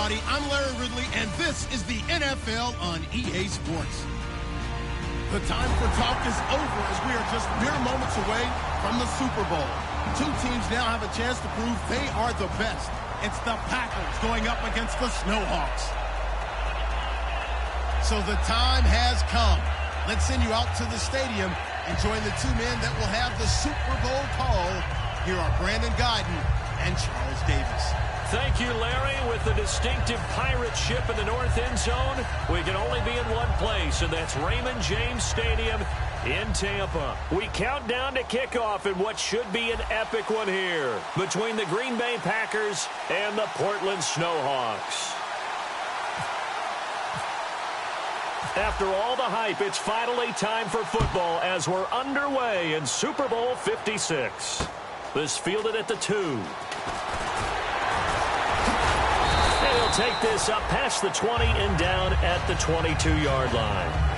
everybody. I'm Larry Ridley, and this is the NFL on EA Sports. The time for talk is over as we are just mere moments away from the Super Bowl. Two teams now have a chance to prove they are the best. It's the Packers going up against the Snowhawks. So the time has come. Let's send you out to the stadium and join the two men that will have the Super Bowl call. Here are Brandon Guyton and Charles Davis. Thank you, Larry. With the distinctive pirate ship in the north end zone, we can only be in one place, and that's Raymond James Stadium in Tampa. We count down to kickoff in what should be an epic one here between the Green Bay Packers and the Portland Snowhawks. After all the hype, it's finally time for football as we're underway in Super Bowl 56. This fielded at the 2. And he'll take this up past the 20 and down at the 22-yard line.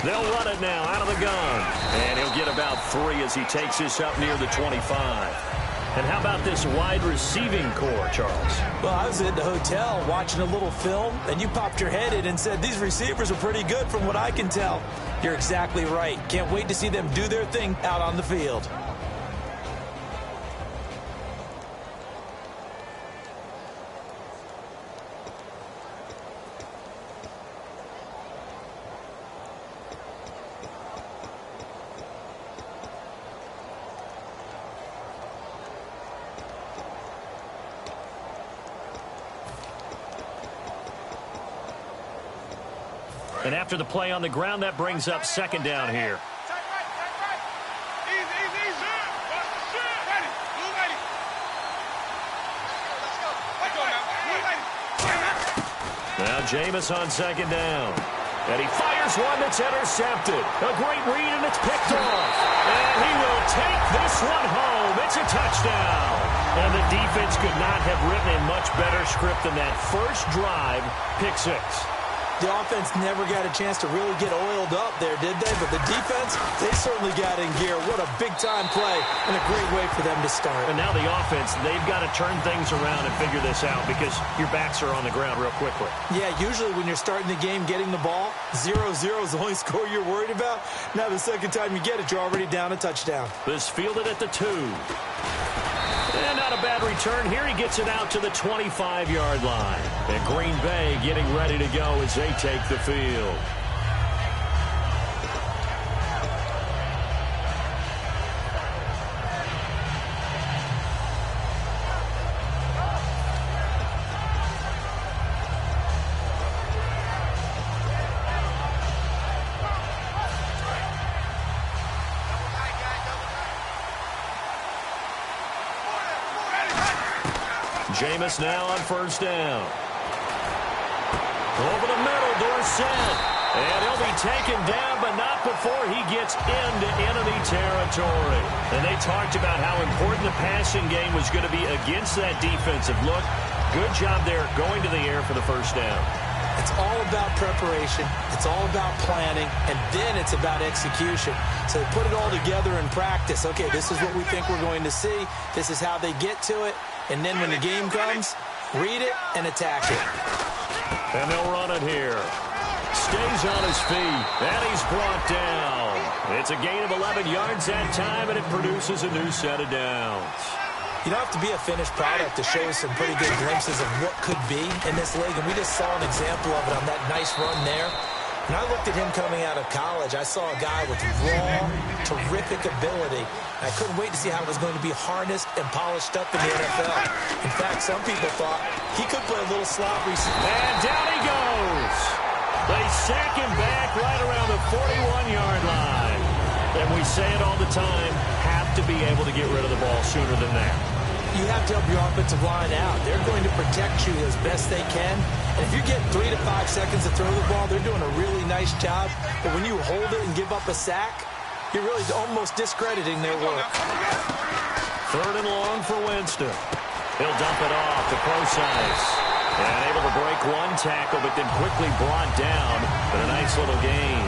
They'll run it now out of the gun. And he'll get about 3 as he takes this up near the 25. And how about this wide receiving core, Charles? Well, I was at the hotel watching a little film, and you popped your head in and said, these receivers are pretty good from what I can tell. You're exactly right. Can't wait to see them do their thing out on the field. And after the play on the ground, that brings up second down here. Now Jameis on second down. And he fires one that's intercepted. A great read, and it's picked off. And he will take this one home. It's a touchdown. And the defense could not have written a much better script than that first drive, pick 6. The offense never got a chance to really get oiled up there, did they? But the defense, they certainly got in gear. What a big-time play and a great way for them to start. And now the offense, they've got to turn things around and figure this out because your backs are on the ground real quickly. Yeah, usually when you're starting the game getting the ball, 0-0 is the only score you're worried about. Now the second time you get it, you're already down a touchdown. This fielded at the 2. And not a bad return here. He gets it out to the 25-yard line. And Green Bay getting ready to go as they take the field. Jameis now on first down. Over the middle, Dorsett. And he'll be taken down, but not before he gets into enemy territory. And they talked about how important the passing game was going to be against that defensive look. Good job there going to the air for the first down. It's all about preparation. It's all about planning. And then it's about execution. So they put it all together in practice. Okay, this is what we think we're going to see. This is how they get to it. And then when the game comes, read it and attack it. And they'll run it here. Stays on his feet. And he's brought down. It's a gain of 11 yards that time, and it produces a new set of downs. You don't have to be a finished product to show us some pretty good glimpses of what could be in this league. And we just saw an example of it on that nice run there. When I looked at him coming out of college, I saw a guy with raw, terrific ability. I couldn't wait to see how it was going to be harnessed and polished up in the NFL. In fact, some people thought he could play a little slot receiver. And down he goes. They sack him back right around the 41-yard line. And we say it all the time, have to be able to get rid of the ball sooner than that. You have to help your offensive line out. They're going to protect you as best they can. And if you get 3 to 5 seconds to throw the ball, they're doing a really nice job. But when you hold it and give up a sack, you're really almost discrediting their work. 3rd and long for Winston. He'll dump it off to Procise. And able to break one tackle, but then quickly brought down. But a nice little gain.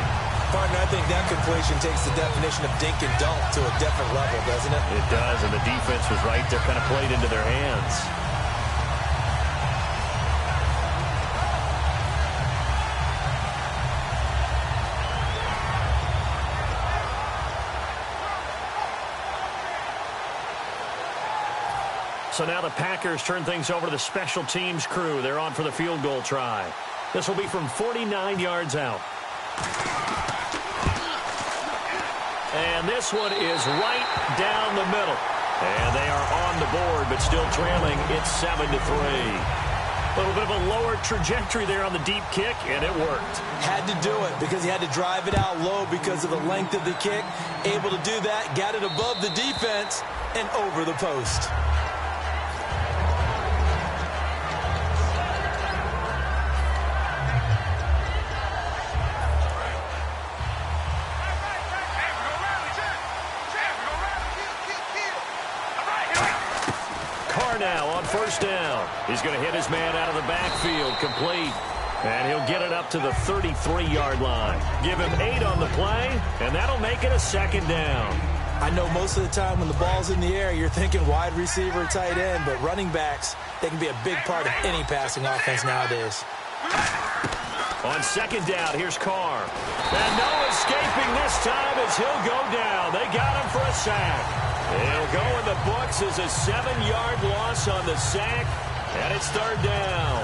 Partner, I think that completion takes the definition of dink and dunk to a different level, doesn't it? It does, and the defense was right there, kind of played into their hands. So now the Packers turn things over to the special teams crew. They're on for the field goal try. This will be from 49 yards out. And this one is right down the middle. And they are on the board, but still trailing. It's 7-3. A little bit of a lower trajectory there on the deep kick, and it worked. Had to do it because he had to drive it out low because of the length of the kick. Able to do that, got it above the defense and over the post. Now on first down. He's going to hit his man out of the backfield, complete. And he'll get it up to the 33-yard line. Give him 8 on the play, and that'll make it a 2nd down. I know most of the time when the ball's in the air, you're thinking wide receiver, tight end, but running backs, they can be a big part of any passing offense nowadays. On 2nd down, here's Carr. And no escaping this time as he'll go down. They got him for a sack. It'll go in the books as a 7-yard loss on the sack, and it's 3rd down.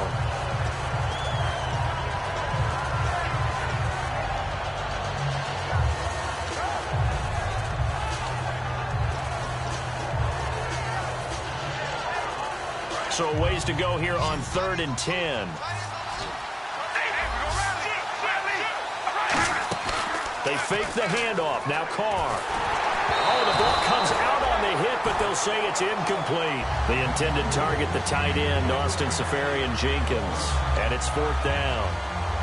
So a ways to go here on 3rd and 10. They fake the handoff. Now Carr. Oh, the ball comes out on the hit, but they'll say it's incomplete. The intended target, the tight end, Austin Seferian-Jenkins. And it's 4th down.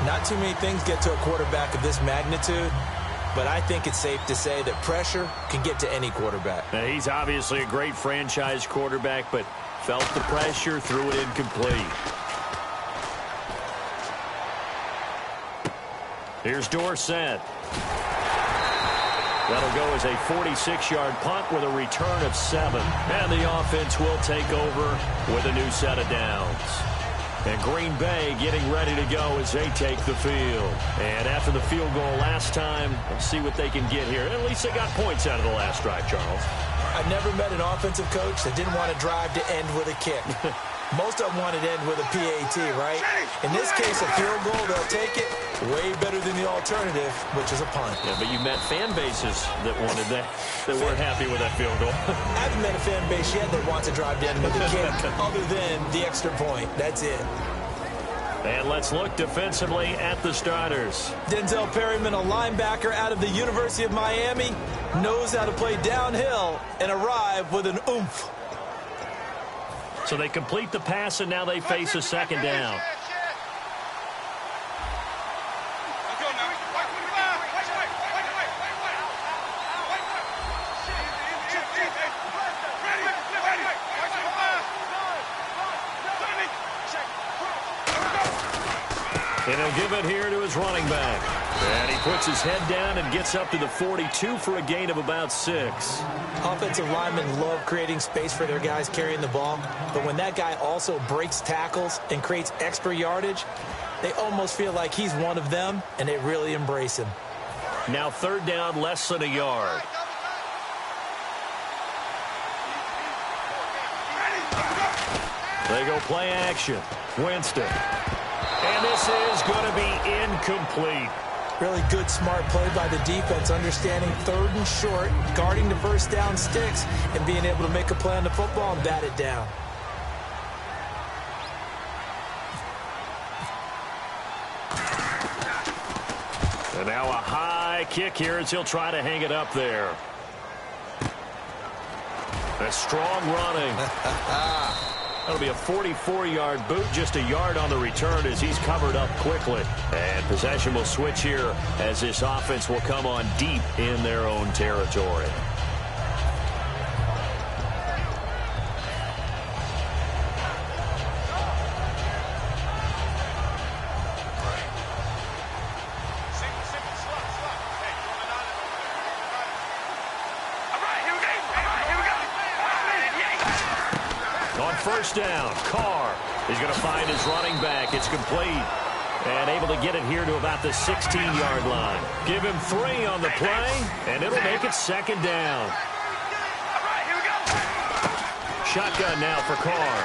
Not too many things get to a quarterback of this magnitude, but I think it's safe to say that pressure can get to any quarterback. Now, he's obviously a great franchise quarterback, but felt the pressure, threw it incomplete. Here's Dorsett. That'll go as a 46-yard punt with a return of 7. And the offense will take over with a new set of downs. And Green Bay getting ready to go as they take the field. And after the field goal last time, let's see what they can get here. At least they got points out of the last drive, Charles. I've never met an offensive coach that didn't want to drive to end with a kick. Most of them wanted to end with a PAT, right? In this case, a field goal, they'll take it. Way better than the alternative, which is a punt. Yeah, but you met fan bases that wanted that weren't happy with that field goal. I haven't met a fan base yet that wants to drive to end with a kick other than the extra point. That's it. And let's look defensively at the starters. Denzel Perryman, a linebacker out of the University of Miami, knows how to play downhill and arrive with an oomph. So they complete the pass, and now they face a second down. And he'll give it here to his running back. And he puts his head down and gets up to the 42 for a gain of about 6. Offensive linemen love creating space for their guys carrying the ball. But when that guy also breaks tackles and creates extra yardage, they almost feel like he's one of them, and they really embrace him. Now 3rd down, less than a yard. They go play action. Winston. And this is going to be incomplete. Really good, smart play by the defense, understanding 3rd and short, guarding the first down sticks, and being able to make a play on the football and bat it down. And now a high kick here as he'll try to hang it up there. A strong running. That'll be a 44-yard boot, just a yard on the return as he's covered up quickly. And possession will switch here as this offense will come on deep in their own territory. First down, Carr is going to find his running back. It's complete. And able to get it here to about the 16-yard line. Give him 3 on the play, and it'll make it 2nd down. Shotgun now for Carr.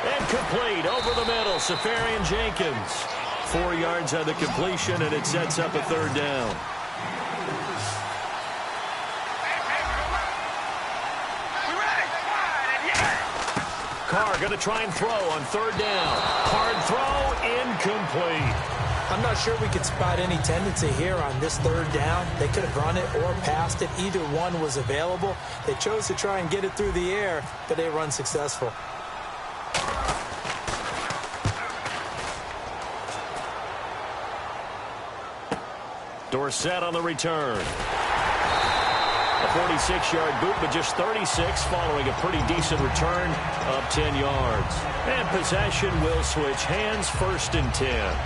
And complete over the middle, Safarian Jenkins. 4 yards on the completion, and it sets up a 3rd down. Carr going to try and throw on 3rd down. Hard throw, incomplete. I'm not sure we could spot any tendency here on this 3rd down. They could have run it or passed it. Either one was available. They chose to try and get it through the air, but they run successful. Dorsett on the return. A 46-yard boot, but just 36 following a pretty decent return of 10 yards. And possession will switch hands, 1st and 10.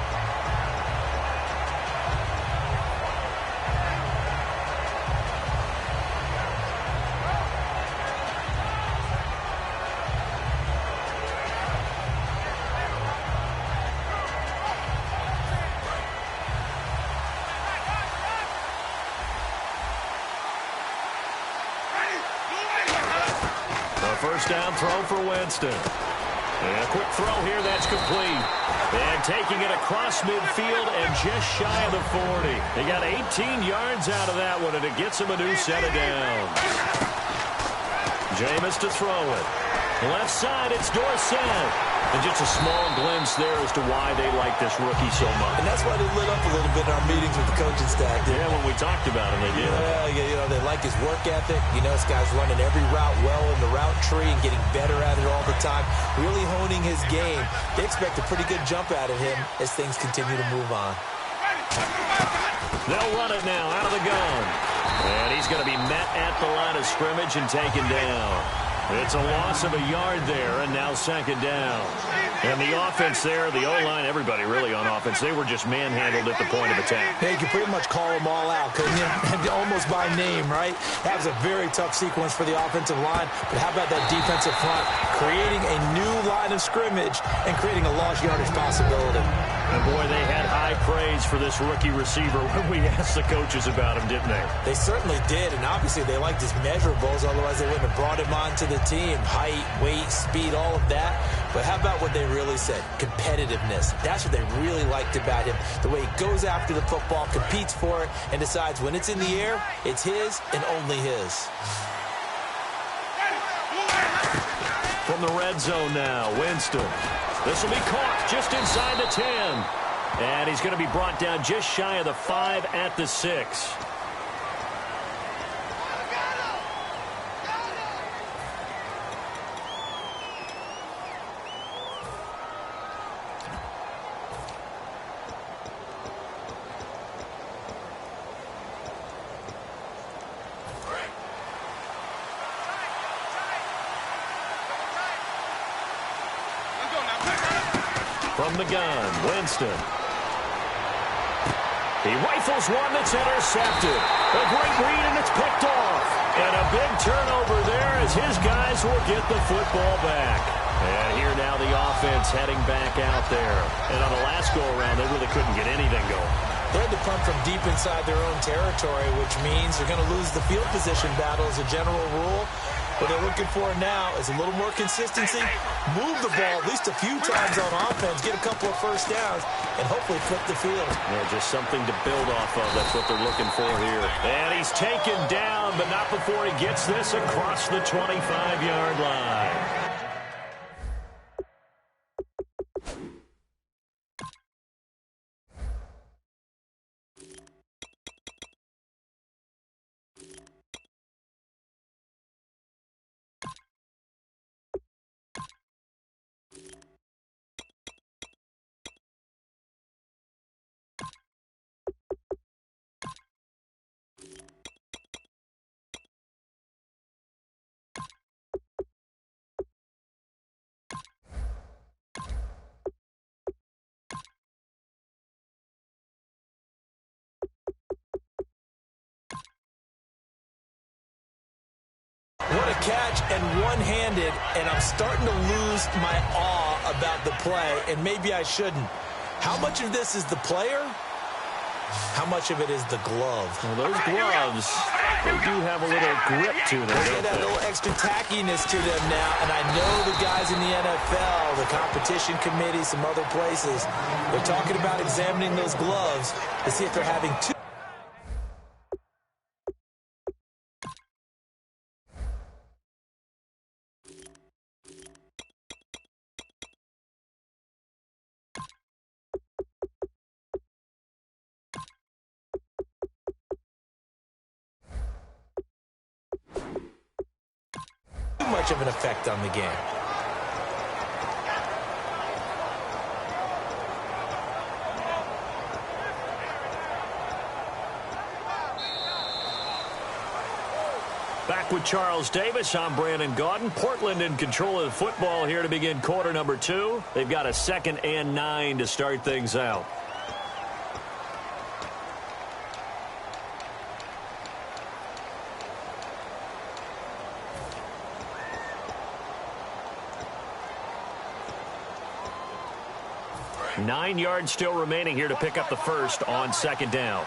First down throw for Winston. And a quick throw here, that's complete. And taking it across midfield and just shy of the 40. They got 18 yards out of that one, and it gets him a new set of downs. Jameis to throw it. Left side, it's Dorsett. And just a small glimpse there as to why they like this rookie so much. And that's why they lit up a little bit in our meetings with the coaching staff. Yeah, when we talked about him, they did. Yeah, they like his work ethic. You know, this guy's running every route well in the route tree and getting better at it all the time. Really honing his game. They expect a pretty good jump out of him as things continue to move on. They'll run it now out of the gun. And he's going to be met at the line of scrimmage and taken down. It's a loss of a yard there, and now 2nd down. And the offense there, the O-line, everybody really on offense, they were just manhandled at the point of attack. Yeah, you could pretty much call them all out, couldn't you? Almost by name, right? That was a very tough sequence for the offensive line. But how about that defensive front? Creating a new line of scrimmage and creating a lost yardage possibility. And boy, they had high praise for this rookie receiver when we asked the coaches about him, didn't they? They certainly did, and obviously they liked his measurables, otherwise they wouldn't have brought him onto the team. Height, weight, speed, all of that. But how about what they really said? Competitiveness. That's what they really liked about him. The way he goes after the football, competes for it, and decides when it's in the air, it's his and only his. From the red zone now, Winston. This will be caught just inside the 10. And he's going to be brought down just shy of the 5 at the 6. From the gun, Winston. He rifles one that's intercepted. A great read, and it's picked off. And a big turnover there as his guys will get the football back. And here now the offense heading back out there. And on the last go-around, they really couldn't get anything going. They had to punt from deep inside their own territory, which means they're going to lose the field position battle as a general rule. What they're looking for now is a little more consistency, move the ball at least a few times on offense, get a couple of first downs, and hopefully flip the field. Yeah, just something to build off of. That's what they're looking for here. And he's taken down, but not before he gets this across the 25-yard line. What a catch, and one-handed, and I'm starting to lose my awe about the play, and maybe I shouldn't. How much of this is the player? How much of it is the glove? Well, those gloves, they do have a little grip to them. They get that little extra tackiness to them now, and I know the guys in the NFL, the competition committee, some other places, they're talking about examining those gloves to see if they're having too much of an effect on the game. Back with Charles Davis, I'm Brandon Gaudin. Portland in control of the football here to begin quarter number 2. They've got a 2nd and 9 to start things out. Nine yards still remaining here to pick up the first on 2nd down.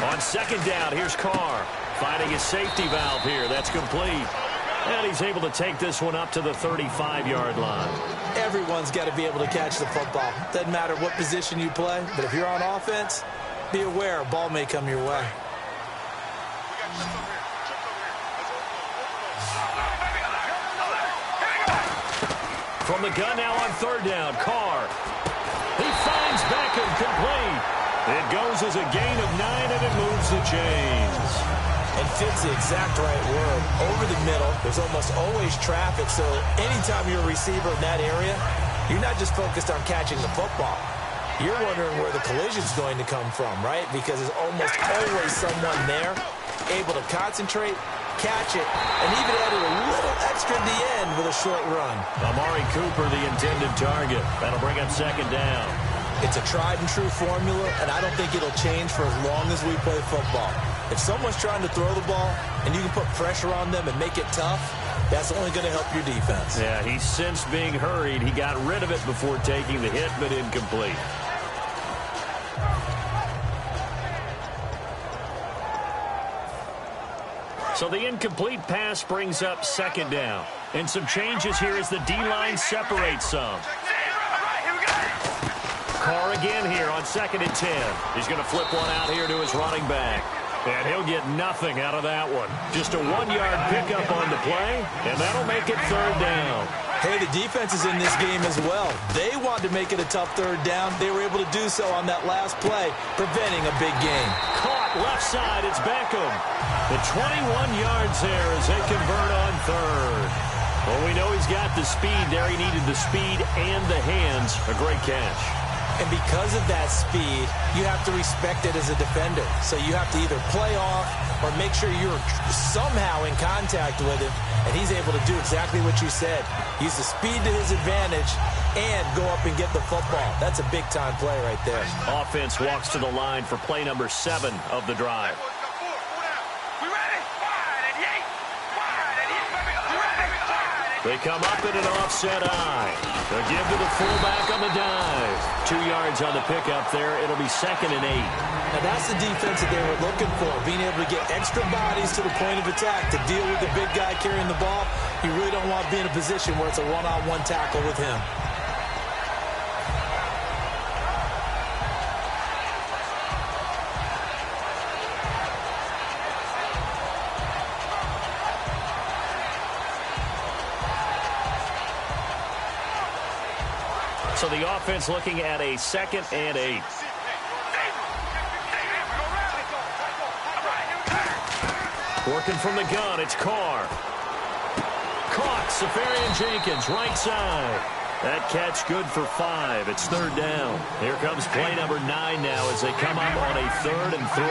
On 2nd down, here's Carr finding his safety valve here. That's complete. And he's able to take this one up to the 35-yard line. Everyone's got to be able to catch the football. Doesn't matter what position you play, but if you're on offense, be aware a ball may come your way. From the gun now on 3rd down, Carr. He finds Beckham complete. It goes as a gain of 9, and it moves the chains. And fits the exact right word. Over the middle, there's almost always traffic, so anytime you're a receiver in that area, you're not just focused on catching the football. You're wondering where the collision's going to come from, right? Because there's almost always someone there able to concentrate, catch it, and even added a little extra at the end with a short run. Amari Cooper, the intended target. That'll bring up 2nd down. It's a tried-and-true formula, and I don't think it'll change for as long as we play football. If someone's trying to throw the ball and you can put pressure on them and make it tough, that's only going to help your defense. Yeah, he sensed being hurried. He got rid of it before taking the hit, but incomplete. So the incomplete pass brings up 2nd down. And some changes here as the D-line separates some. Carr again here on 2nd and 10. He's going to flip one out here to his running back. And he'll get nothing out of that one. Just a 1-yard pickup on the play, and that'll make it 3rd down. Hey, the defense is in this game as well. They wanted to make it a tough 3rd down. They were able to do so on that last play, preventing a big gain. Caught left side, it's Beckham. The 21 yards there as they convert on 3rd. Well, we know he's got the speed there. He needed the speed and the hands. A great catch. And because of that speed, you have to respect it as a defender. So you have to either play off or make sure you're somehow in contact with him. And he's able to do exactly what you said. Use the speed to his advantage and go up and get the football. That's a big-time play right there. Offense walks to the line for play number 7 of the drive. They come up in an offset eye. They'll give to the fullback on the dive. 2 yards on the pickup there. It'll be 2nd and 8. Now that's the defense that they were looking for, being able to get extra bodies to the point of attack to deal with the big guy carrying the ball. You really don't want to be in a position where it's a one-on-one tackle with him. So the offense looking at a 2nd and 8. Working from the gun, it's Carr. Caught, Safarian Jenkins, right side. That catch good for 5. It's 3rd down. Here comes play number 9 now as they come up on a 3rd and 3.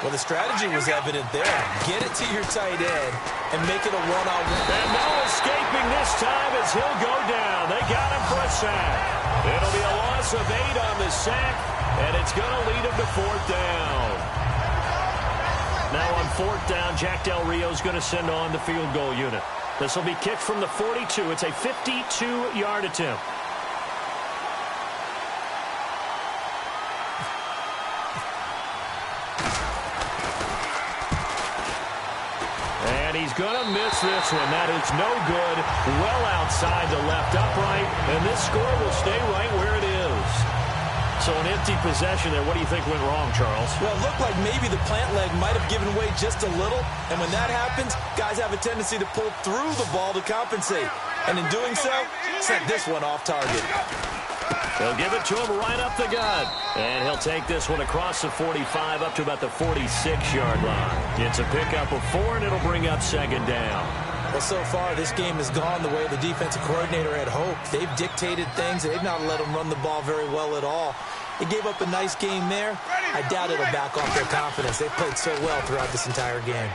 Well, the strategy was evident there. Get it to your tight end and make it a one-on-one. And no escaping this time as he'll go down. They got him for a sack. It'll be a loss of 8 on the sack, and it's going to lead him to 4th down. Now on 4th down, Jack Del Rio's going to send on the field goal unit. This will be kicked from the 42. It's a 52-yard attempt. He's going to miss this one. That is no good. Well outside the left upright. And this score will stay right where it is. So an empty possession there. What do you think went wrong, Charles? Well, it looked like maybe the plant leg might have given way just a little. And when that happens, guys have a tendency to pull through the ball to compensate. And in doing so, sent this one off target. They'll give it to him right up the gut. And he'll take this one across the 45 up to about the 46-yard line. It's a pickup of 4, and it'll bring up 2nd down. Well, so far, this game has gone the way the defensive coordinator had hoped. They've dictated things. They've not let them run the ball very well at all. They gave up a nice game there. I doubt it'll back off their confidence. They played so well throughout this entire game.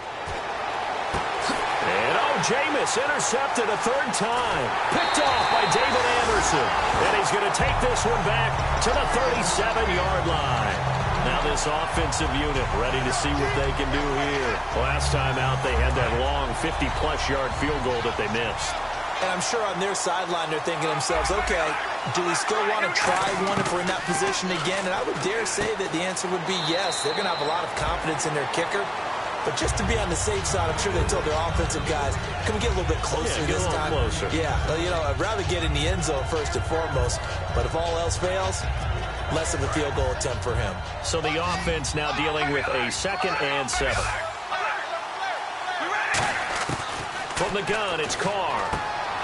And Jameis intercepted a 3rd time. Picked off by David Anderson. And he's going to take this one back to the 37-yard line. Now this offensive unit ready to see what they can do here. Last time out, they had that long 50-plus yard field goal that they missed. And I'm sure on their sideline they're thinking to themselves, okay, do we still want to try one if we're in that position again? And I would dare say that the answer would be yes. They're going to have a lot of confidence in their kicker. But just to be on the safe side, I'm sure they told their offensive guys, can we get a little bit closer this time? Closer. Yeah, well, you know, I'd rather get in the end zone first and foremost. But if all else fails, less of a field goal attempt for him. So the offense now dealing with a 2nd and 7. From the gun, it's Carr.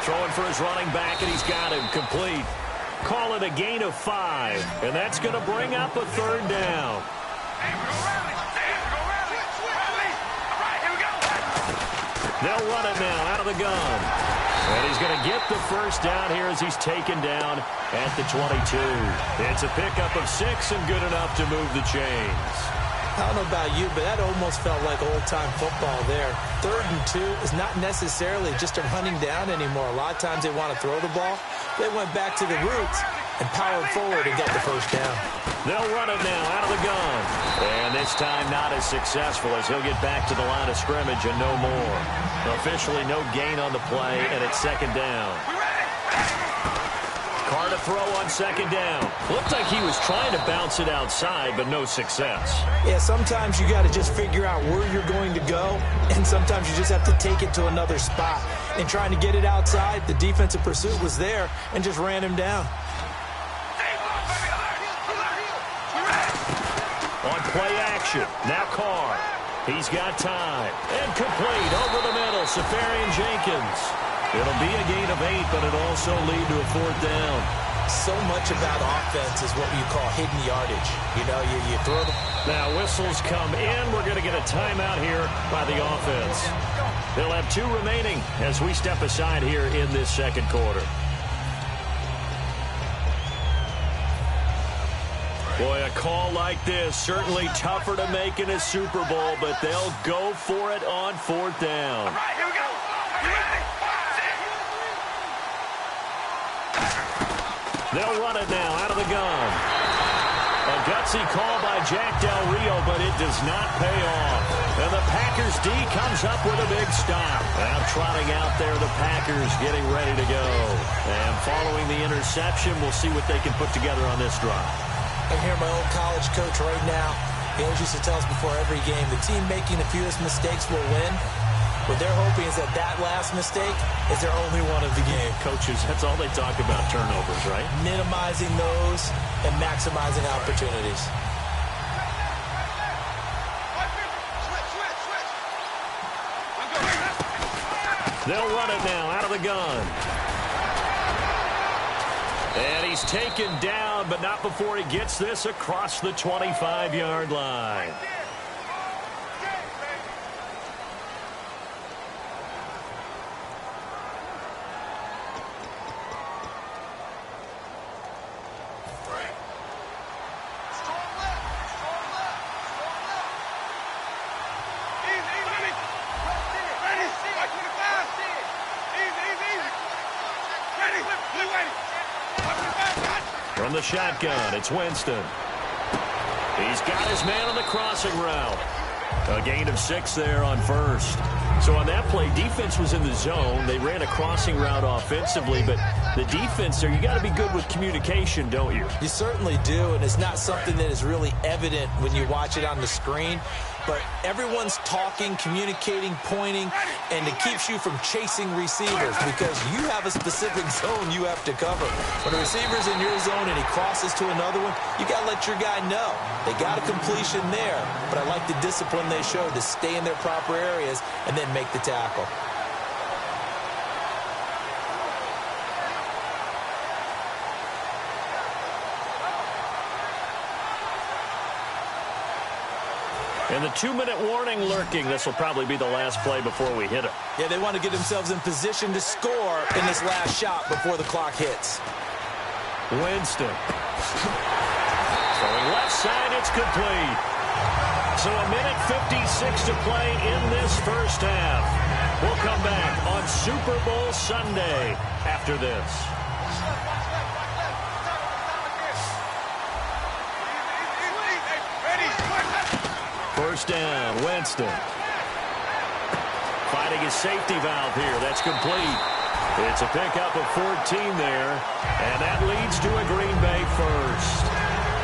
Throwing for his running back, and he's got him complete. Call it a gain of 5, and that's going to bring up a 3rd down. They'll run it now out of the gun. And he's going to get the 1st down here as he's taken down at the 22. It's a pickup of 6 and good enough to move the chains. I don't know about you, but that almost felt like old-time football there. 3rd and 2 is not necessarily just a running down anymore. A lot of times they want to throw the ball. They went back to the roots and powered forward and got the 1st down. They'll run it now out of the gun. And this time not as successful as he'll get back to the line of scrimmage and no more. Officially no gain on the play, and it's 2nd down. Carr to throw on 2nd down. Looked like he was trying to bounce it outside, but no success. Yeah, sometimes you got to just figure out where you're going to go, and sometimes you just have to take it to another spot. And trying to get it outside, the defensive pursuit was there and just ran him down. On play action, now Carr. He's got time. And complete over the middle, Safarian Jenkins. It'll be a gain of 8, but it'll also lead to a 4th down. So much about offense is what you call hidden yardage. You know, you throw the... Now whistles come in. We're going to get a timeout here by the offense. They'll have 2 remaining as we step aside here in this 2nd quarter. a call like this, certainly tougher to make in a Super Bowl, but they'll go for it on 4th down. All right, here we go. You ready? They'll run it now out of the gun. A gutsy call by Jack Del Rio, but it does not pay off. And the Packers D comes up with a big stop. Now trotting out there, the Packers getting ready to go. And following the interception, we'll see what they can put together on this drive. I hear my old college coach right now. He always used to tell us before every game, the team making the fewest mistakes will win. What they're hoping is that that last mistake is their only one of the game. Coaches, that's all they talk about, turnovers, right? Minimizing those and maximizing opportunities. They'll run it now out of the gun. And he's taken down, but not before he gets this across the 25-yard line. From the shotgun, it's Winston. He's got his man on the crossing route. A gain of 6 there on first. So on that play, defense was in the zone. They ran a crossing route offensively, but the defense there, you got to be good with communication, don't you? You certainly do, and it's not something that is really evident when you watch it on the screen. But everyone's talking, communicating, pointing, and it keeps you from chasing receivers because you have a specific zone you have to cover. When a receiver's in your zone and he crosses to another one, you got to let your guy know. They got a completion there, but I like the discipline they showed to stay in their proper areas and then make the tackle. And the 2-minute warning lurking. This will probably be the last play before we hit it. Yeah, they want to get themselves in position to score in this last shot before the clock hits. Winston. Throwing left side, it's complete. So a minute 56 to play in this first half. We'll come back on Super Bowl Sunday after this. First down, Winston. Finding his safety valve here. That's complete. It's a pickup of 14 there, and that leads to a Green Bay first.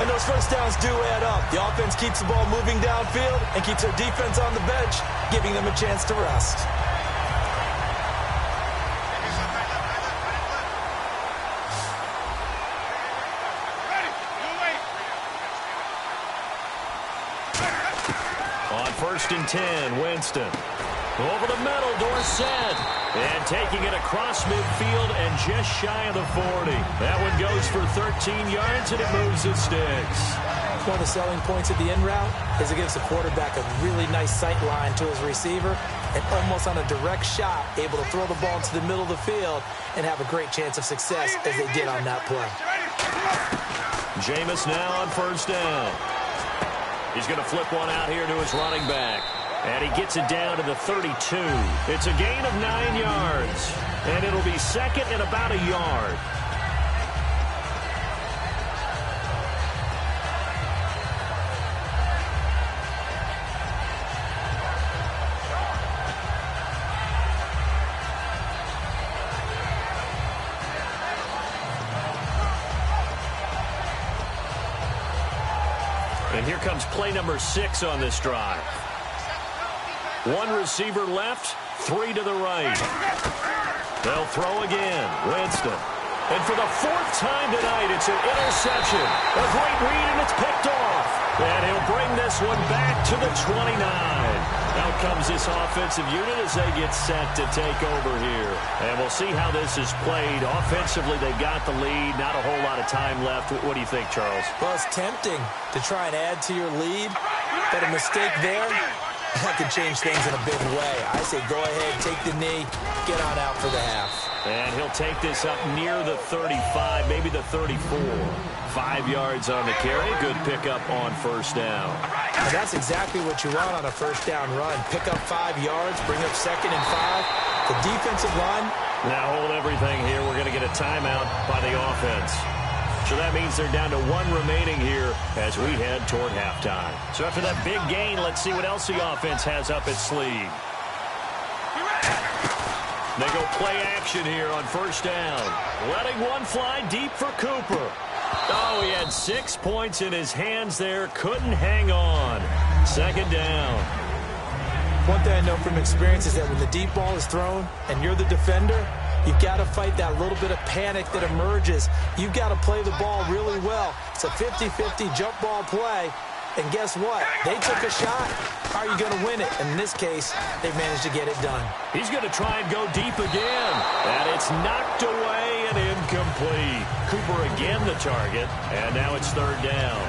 And those first downs do add up. The offense keeps the ball moving downfield and keeps their defense on the bench, giving them a chance to rest. First and 10, Winston. Over the middle, Dorsett. And taking it across midfield and just shy of the 40. That one goes for 13 yards, and it moves the sticks. One of the selling points of the in route is it gives the quarterback a really nice sight line to his receiver and almost on a direct shot, able to throw the ball into the middle of the field and have a great chance of success as they did on that play. Jameis now on first down. He's going to flip one out here to his running back. And he gets it down to the 32. It's a gain of 9 yards. And it'll be second and about a yard. And here comes play number 6 on this drive. One receiver left, 3 to the right. They'll throw again. Winston. And for the 4th time tonight, it's an interception. A great read, and it's picked off. And he'll bring this one back to the 29. Out comes this offensive unit as they get set to take over here. And we'll see how this is played. Offensively, they got the lead. Not a whole lot of time left. What do you think, Charles? Well, it's tempting to try and add to your lead, but a mistake there That could change things in a big way. I say go ahead, take the knee, get on out for the half. And he'll take this up near the 35, maybe the 34. 5 yards on the carry. Good pickup on first down. And that's exactly what you want on a first down run. Pick up 5 yards, bring up 2nd and 5. The defensive line. Now hold everything here. We're going to get a timeout by the offense. So that means they're down to 1 remaining here as we head toward halftime. So after that big gain, let's see what else the offense has up its sleeve. They go play action here on first down. Letting one fly deep for Cooper. Oh, he had 6 points in his hands there. Couldn't hang on. 2nd down. One thing I know from experience is that when the deep ball is thrown and you're the defender, you've got to fight that little bit of panic that emerges. You've got to play the ball really well. It's a 50-50 jump ball play. And guess what? They took a shot. How are you going to win it? And in this case, they managed to get it done. He's going to try and go deep again. And it's knocked away and incomplete. Cooper again the target. And now it's 3rd down.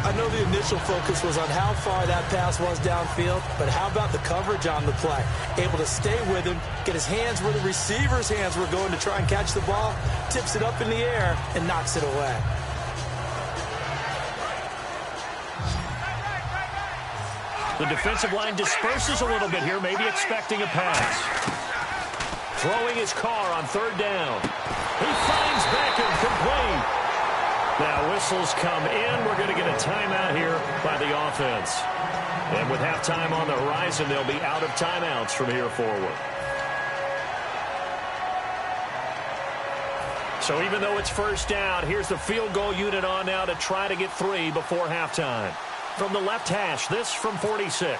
I know the initial focus was on how far that pass was downfield, but how about the coverage on the play? Able to stay with him, get his hands where the receiver's hands were going to try and catch the ball, tips it up in the air, and knocks it away. The defensive line disperses a little bit here, maybe expecting a pass. Throwing his car on 3rd down. He finds Beckham complete. Now whistles come in. We're going to get a timeout here by the offense. And with halftime on the horizon, they'll be out of timeouts from here forward. So even though it's first down, here's the field goal unit on now to try to get 3 before halftime. From the left hash, this from 46.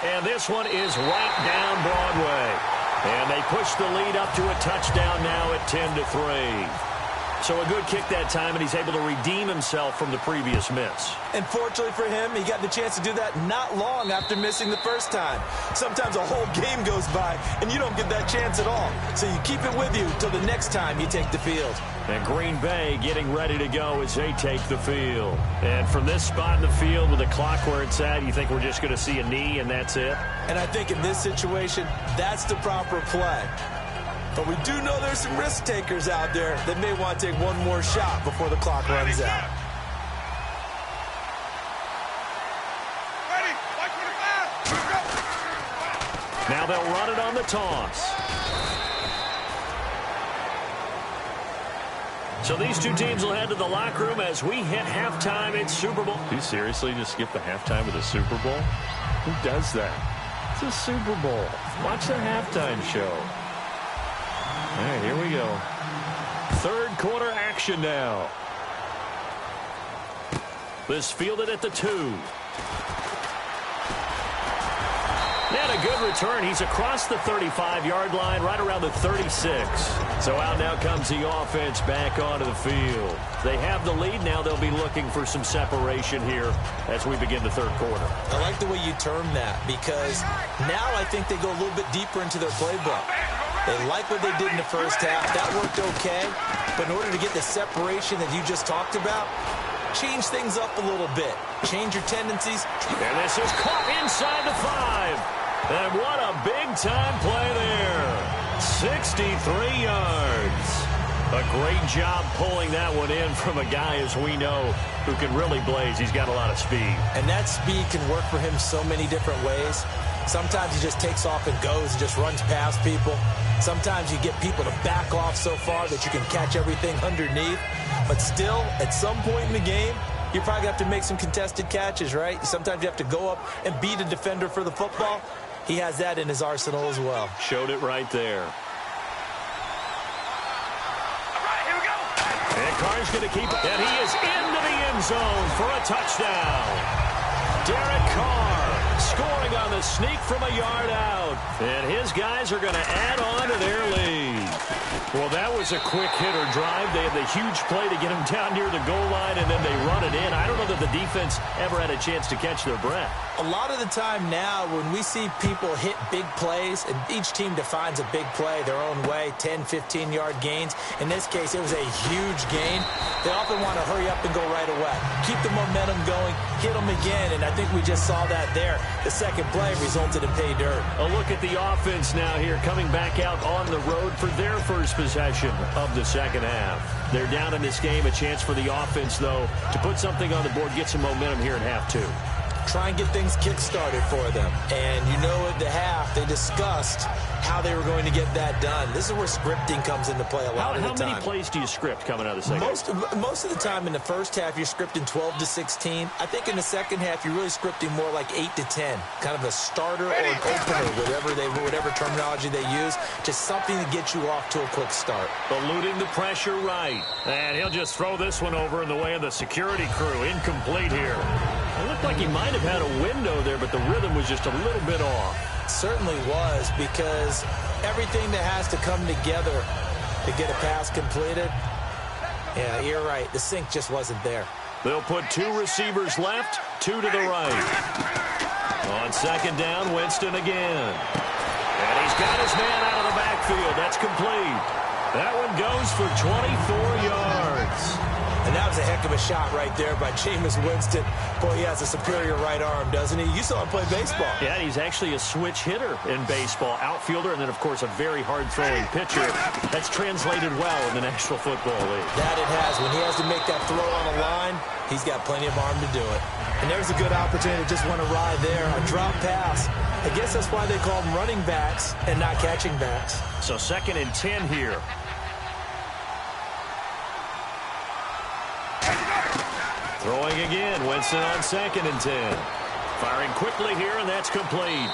And this one is right down Broadway. And they push the lead up to a touchdown now at 10-3. So a good kick that time, and he's able to redeem himself from the previous miss. And fortunately for him, he got the chance to do that not long after missing the first time. Sometimes a whole game goes by, and you don't get that chance at all. So you keep it with you till the next time you take the field. And Green Bay getting ready to go as they take the field. And from this spot in the field with the clock where it's at, you think we're just going to see a knee and that's it? And I think in this situation, that's the proper play. But we do know there's some risk takers out there that may want to take one more shot before the clock runs out. Now they'll run it on the toss. So these two teams will head to the locker room as we hit halftime in Super Bowl. Do you seriously just skip the halftime of the Super Bowl? Who does that? It's a Super Bowl. Watch the halftime show. All right, here we go. 3rd quarter action now. This fielded at the 2. And a good return. He's across the 35-yard line, right around the 36. So out now comes the offense back onto the field. They have the lead. Now they'll be looking for some separation here as we begin the 3rd quarter. I like the way you term that because now I think they go a little bit deeper into their playbook. They like what they did in the first half. That worked okay. But in order to get the separation that you just talked about, change things up a little bit. Change your tendencies. And this is caught inside the 5. And what a big-time play there. 63 yards. A great job pulling that one in from a guy, as we know, who can really blaze. He's got a lot of speed. And that speed can work for him so many different ways. Sometimes he just takes off and goes and just runs past people. Sometimes you get people to back off so far that you can catch everything underneath. But still, at some point in the game, you probably have to make some contested catches, right? Sometimes you have to go up and beat a defender for the football. He has that in his arsenal as well. Showed it right there. All right, here we go. And Carr's going to keep it. And he is into the end zone for a touchdown. Derek Carr Scoring on the sneak from a yard out. And his guys are going to add on to their lead. Well, that was a quick hitter drive. They had the huge play to get him down near the goal line, and then they run it in. I don't know that the defense ever had a chance to catch their breath. A lot of the time now when we see people hit big plays, and each team defines a big play their own way, 10, 15-yard gains. In this case, it was a huge gain. They often want to hurry up and go right away. Keep the momentum going, hit them again, and I think we just saw that there. The second play resulted in pay dirt. A look at the offense now here, coming back out on the road for their first possession of the second half. They're down in this game. A chance for the offense, though, to put something on the board, get some momentum here in half two. Try and get things kick-started for them. And you know at the half, they discussed how they were going to get that done. This is where scripting comes into play a lot of the time. How many plays do you script coming out of the second? Most of the time in the first half, you're scripting 12 to 16. I think in the second half, you're really scripting more like 8 to 10. Kind of a starter or an opener, whatever terminology they use. Just something to get you off to a quick start. Eluding the pressure right. And he'll just throw this one over in the way of the security crew. Incomplete here. It looked like he might have had a window there, but the rhythm was just a little bit off. Certainly was, because everything that has to come together to get a pass completed, yeah, you're right. The sync just wasn't there. They'll put 2 receivers left, 2 to the right. On second down, Winston again. And he's got his man out of the backfield. That's complete. That one goes for 24 yards. And that was a heck of a shot right there by Jameis Winston. Boy, he has a superior right arm, doesn't he? You saw him play baseball. Yeah, he's actually a switch hitter in baseball. Outfielder, and then, of course, a very hard-throwing pitcher. That's translated well in the National Football League. That it has. When he has to make that throw on a line, he's got plenty of arm to do it. And there's a good opportunity to just want to ride there. A drop pass. I guess that's why they call them running backs and not catching backs. So 2nd and 10 here. Throwing again, Winston on 2nd and 10. Firing quickly here, and that's complete.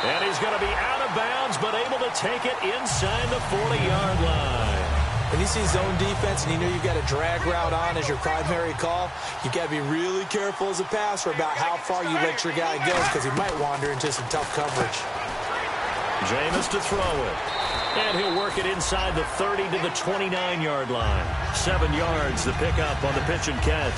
And he's going to be out of bounds, but able to take it inside the 40-yard line. When you see zone defense and you know you've got a drag route on as your primary call, you've got to be really careful as a passer about how far you let your guy go, because he might wander into some tough coverage. Jameis to throw it. And he'll work it inside the 30 to the 29-yard line. 7 yards the pickup on the pitch and catch.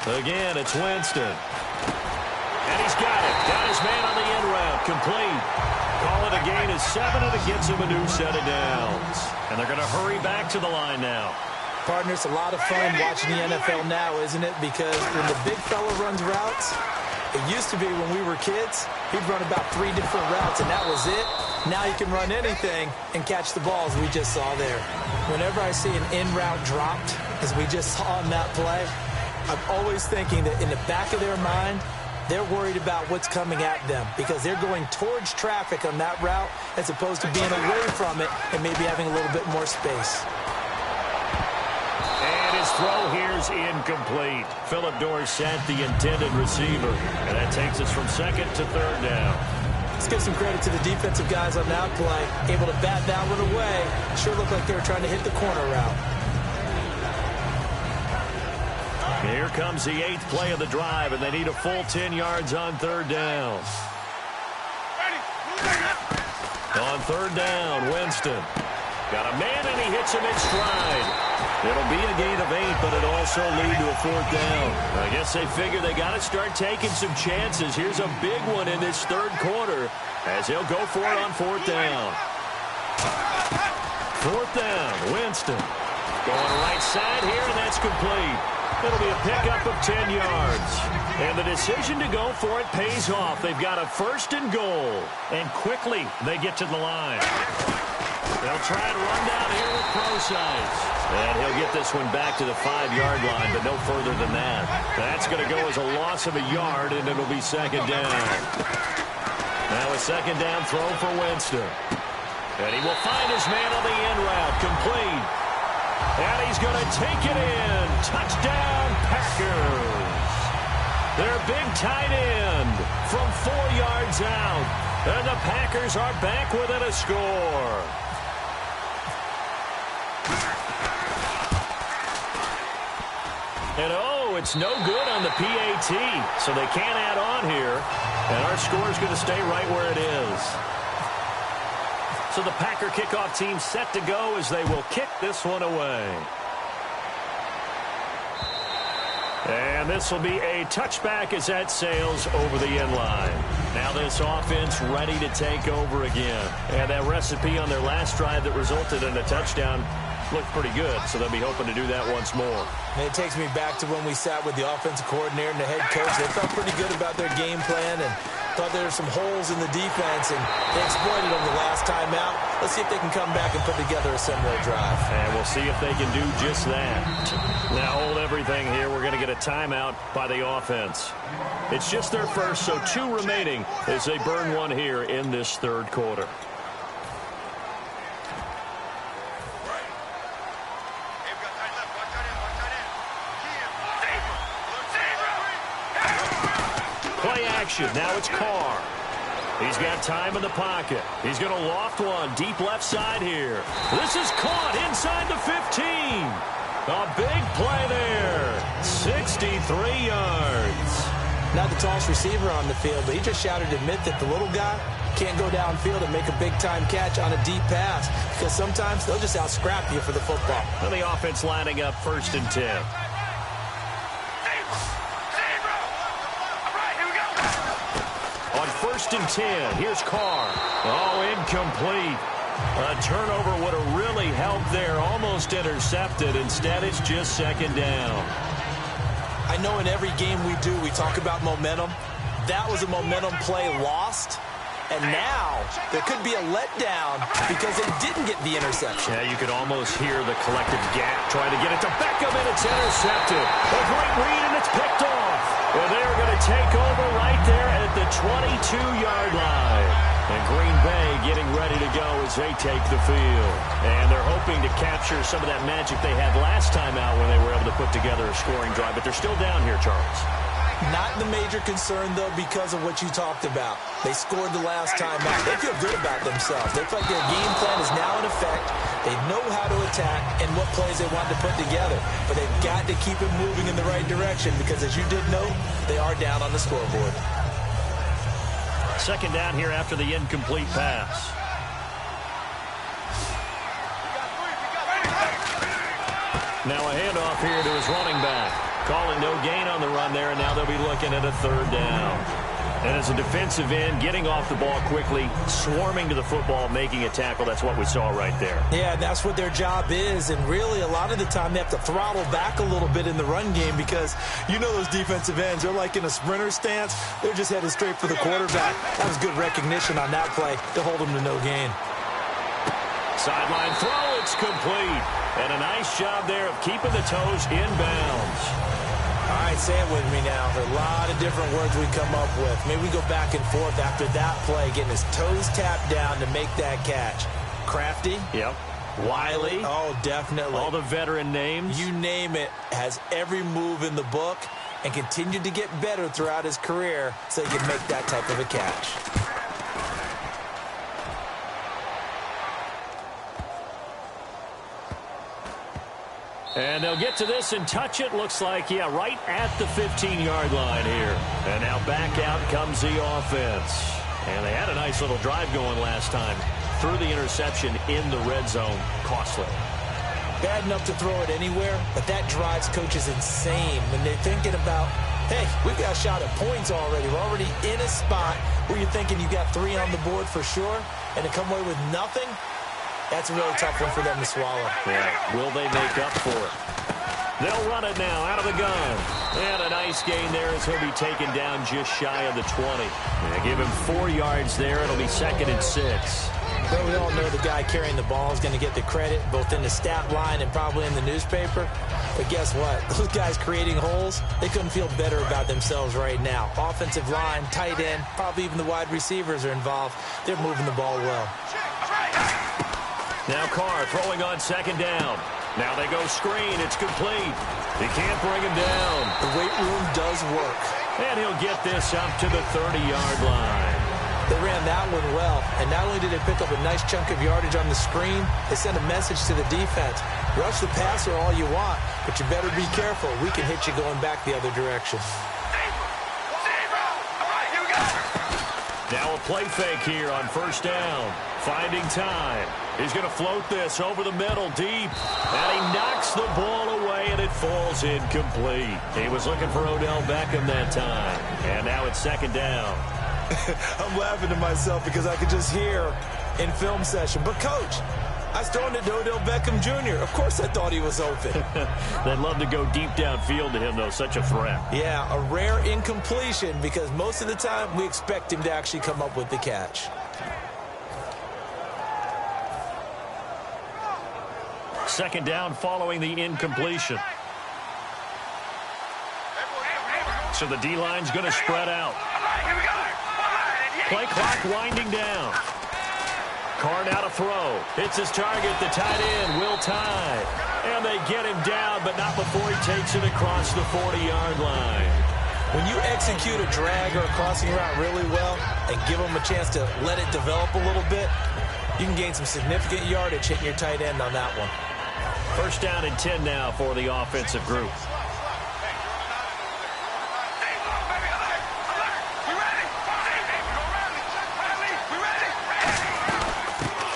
Again, it's Winston. And he's got it. Got his man on the end route. Complete. Call it a gain of 7, and it gets him a new set of downs. And they're going to hurry back to the line now. Partner, it's a lot of fun watching the NFL now, isn't it? Because when the big fella runs routes, it used to be when we were kids, he'd run about 3 different routes, and that was it. Now you can run anything and catch the balls we just saw there. Whenever I see an in route dropped, as we just saw in that play, I'm always thinking that in the back of their mind, they're worried about what's coming at them because they're going towards traffic on that route as opposed to being away from it and maybe having a little bit more space. And his throw here's incomplete. Phillip Dorsett, the intended receiver. And that takes us from 2nd to 3rd down. Let's give some credit to the defensive guys on that play. Able to bat that one away. Sure looked like they were trying to hit the corner route. Here comes the 8th play of the drive, and they need a full 10 yards on 3rd down. On 3rd down, Winston. Got a man, and he hits him in stride. It'll be a gain of 8, but it'll also lead to a 4th down. I guess they figure they got to start taking some chances. Here's a big one in this 3rd quarter as he'll go for it on 4th down. 4th down, Winston. Going right side here, and that's complete. It'll be a pickup of 10 yards. And the decision to go for it pays off. They've got a 1st and goal. And quickly, they get to the line. They'll try and run down here with Procise. And he'll get this one back to the 5-yard line, but no further than that. That's going to go as a loss of a yard, and it'll be second down. Now a second down throw for Winston. And he will find his man on the end route, complete. And he's going to take it in. Touchdown, Packers. Their big tight end from 4 yards out. And the Packers are back within a score. And oh, it's no good on the PAT. So they can't add on here. And our score is going to stay right where it is. So the Packer kickoff team set to go as they will kick this one away. And this will be a touchback as that sails over the end line. Now this offense ready to take over again. And that recipe on their last drive that resulted in a touchdown looked pretty good, so they'll be hoping to do that once more. And it takes me back to when we sat with the offensive coordinator and the head coach. They felt pretty good about their game plan and thought there were some holes in the defense, and they exploited them the last time out. Let's see if they can come back and put together a similar drive. And we'll see if they can do just that. Now hold everything here. We're going to get a timeout by the offense. It's just their first, so 2 remaining as they burn one here in this third quarter. Now it's Carr. He's got time in the pocket. He's going to loft one deep left side here. This is caught inside the 15. A big play there. 63 yards. Not the tallest receiver on the field, but he just shouted to admit that the little guy can't go downfield and make a big-time catch on a deep pass because sometimes they'll just out-scrap you for the football. And the offense lining up 1st and 10. On 1st and 10, here's Carr. Oh, incomplete. A turnover would have really helped there. Almost intercepted. Instead, it's just second down. I know in every game we do, we talk about momentum. That was a momentum play lost. And now there could be a letdown because they didn't get the interception. Yeah, you could almost hear the collective gap trying to get it to Beckham, and it's intercepted. A great read, and it's picked off. And they're going to take over right there at the 22-yard line. And Green Bay getting ready to go as they take the field. And they're hoping to capture some of that magic they had last time out when they were able to put together a scoring drive. But they're still down here, Charles. Not the major concern, though, because of what you talked about. They scored the last time out. They feel good about themselves. They feel like their game plan is now in effect. They know how to attack and what plays they want to put together. But they've got to keep it moving in the right direction because, as you did know, they are down on the scoreboard. Second down here after the incomplete pass. Now a handoff here to his running back. Calling no gain on the run there, and now they'll be looking at a 3rd down. And as a defensive end, getting off the ball quickly, swarming to the football, making a tackle, that's what we saw right there. Yeah, that's what their job is, and really a lot of the time they have to throttle back a little bit in the run game because you know those defensive ends, they're like in a sprinter stance. They're just headed straight for the quarterback. That was good recognition on that play to hold them to no gain. Sideline throw, it's complete. And a nice job there of keeping the toes in bounds. All right, say it with me now. There are a lot of different words we come up with. Maybe we go back and forth after that play, getting his toes tapped down to make that catch. Crafty. Yep. Wiley. Oh, definitely. All the veteran names. You name it. Has every move in the book and continued to get better throughout his career so he can make that type of a catch. And they'll get to this and touch it. Looks like, yeah, right at the 15-yard line here. And now back out comes the offense. And they had a nice little drive going last time. Threw the interception in the red zone. Costly. Bad enough to throw it anywhere, but that drives coaches insane when they're thinking about, hey, we've got a shot at points already. We're already in a spot where you're thinking you got 3 on the board for sure, and to come away with nothing, that's a really tough one for them to swallow. Yeah, will they make up for it? They'll run it now out of the gun. And a nice gain there as he'll be taken down just shy of the 20. They give him 4 yards there. It'll be 2nd and 6. Well, we all know the guy carrying the ball is going to get the credit, both in the stat line and probably in the newspaper. But guess what? Those guys creating holes, they couldn't feel better about themselves right now. Offensive line, tight end, probably even the wide receivers are involved. They're moving the ball well. Now Carr throwing on 2nd down. Now they go screen. It's complete. He can't bring him down. The weight room does work. And he'll get this up to the 30-yard line. They ran that one well, and not only did they pick up a nice chunk of yardage on the screen, they sent a message to the defense. Rush the passer all you want, but you better be careful. We can hit you going back the other direction. Now a play fake here on 1st down. Finding time. He's going to float this over the middle deep. And he knocks the ball away, and it falls incomplete. He was looking for Odell Beckham that time. And now it's 2nd down. I'm laughing to myself because I could just hear in film session, but coach, I was throwing it to Odell Beckham Jr. Of course I thought he was open. They'd love to go deep downfield to him, though. Such a threat. Yeah, a rare incompletion because most of the time we expect him to actually come up with the catch. Second down following the incompletion. So the D-line's going to spread out. Play clock winding down. Carr now to throw. It's his target, the tight end, Will Tye. And they get him down, but not before he takes it across the 40-yard line. When you execute a drag or a crossing route really well and give them a chance to let it develop a little bit, you can gain some significant yardage hitting your tight end on that one. 1st down and 10 now for the offensive group.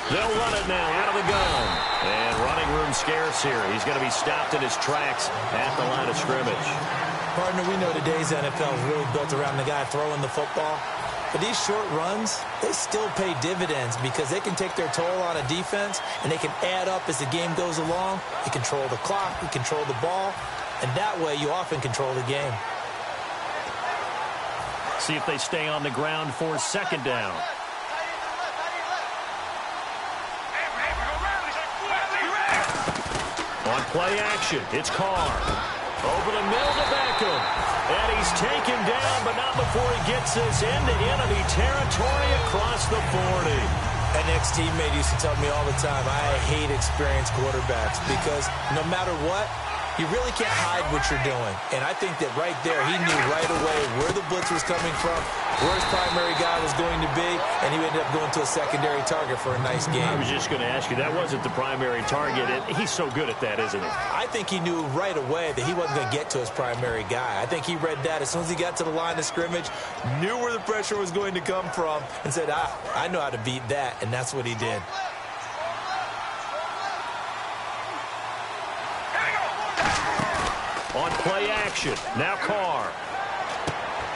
They'll run it now out of the gun. And running room scarce here. He's going to be stopped in his tracks at the line of scrimmage. Partner, we know today's NFL is really built around the guy throwing the football. But these short runs, they still pay dividends because they can take their toll on a defense and they can add up as the game goes along. You control the clock, you control the ball, and that way you often control the game. See if they stay on the ground for 2nd down. On play action, it's Carr. Over the middle to Beckham. And he's taken down, but not before he gets this into enemy territory across the 40. An ex-teammate used to tell me all the time, I hate experienced quarterbacks because no matter what, you really can't hide what you're doing. And I think that right there, he knew right away where the blitz was coming from, where his primary guy was going to be, and he ended up going to a secondary target for a nice game. I was just going to ask you, that wasn't the primary target. He's so good at that, isn't he? I think he knew right away that he wasn't going to get to his primary guy. I think he read that as soon as he got to the line of scrimmage, knew where the pressure was going to come from, and said, I know how to beat that, and that's what he did. On play action, now Carr.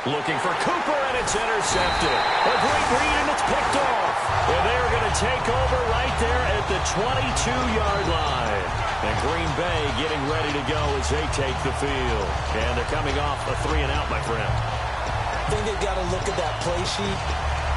Looking for Cooper, and it's intercepted. A great read, and it's picked off. And they're going to take over right there at the 22-yard line. And Green Bay getting ready to go as they take the field. And they're coming off a 3-and-out, my friend. I think they've got to look at that play sheet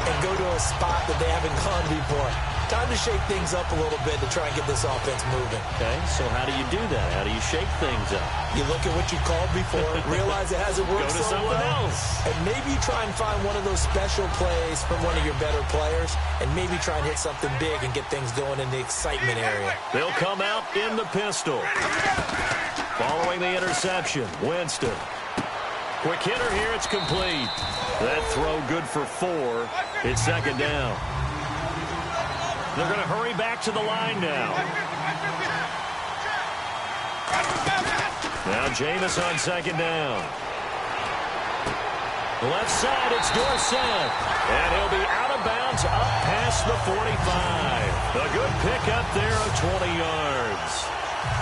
and go to a spot that they haven't gone before. Time to shake things up a little bit to try and get this offense moving. Okay, so how do you do that? How do you shake things up? You look at what you called before, realize it hasn't worked Go to so someone well, else. and maybe try and find one of those special plays from one of your better players, and maybe try and hit something big and get things going in the excitement area. They'll come out in the pistol. Following the interception, Winston. Quick hitter here, it's complete. That throw good for 4. It's 2nd down. They're going to hurry back to the line now. Now Jameis on 2nd down. Left side, it's Dorsett. And he'll be out of bounds up past the 45. A good pickup there of 20 yards.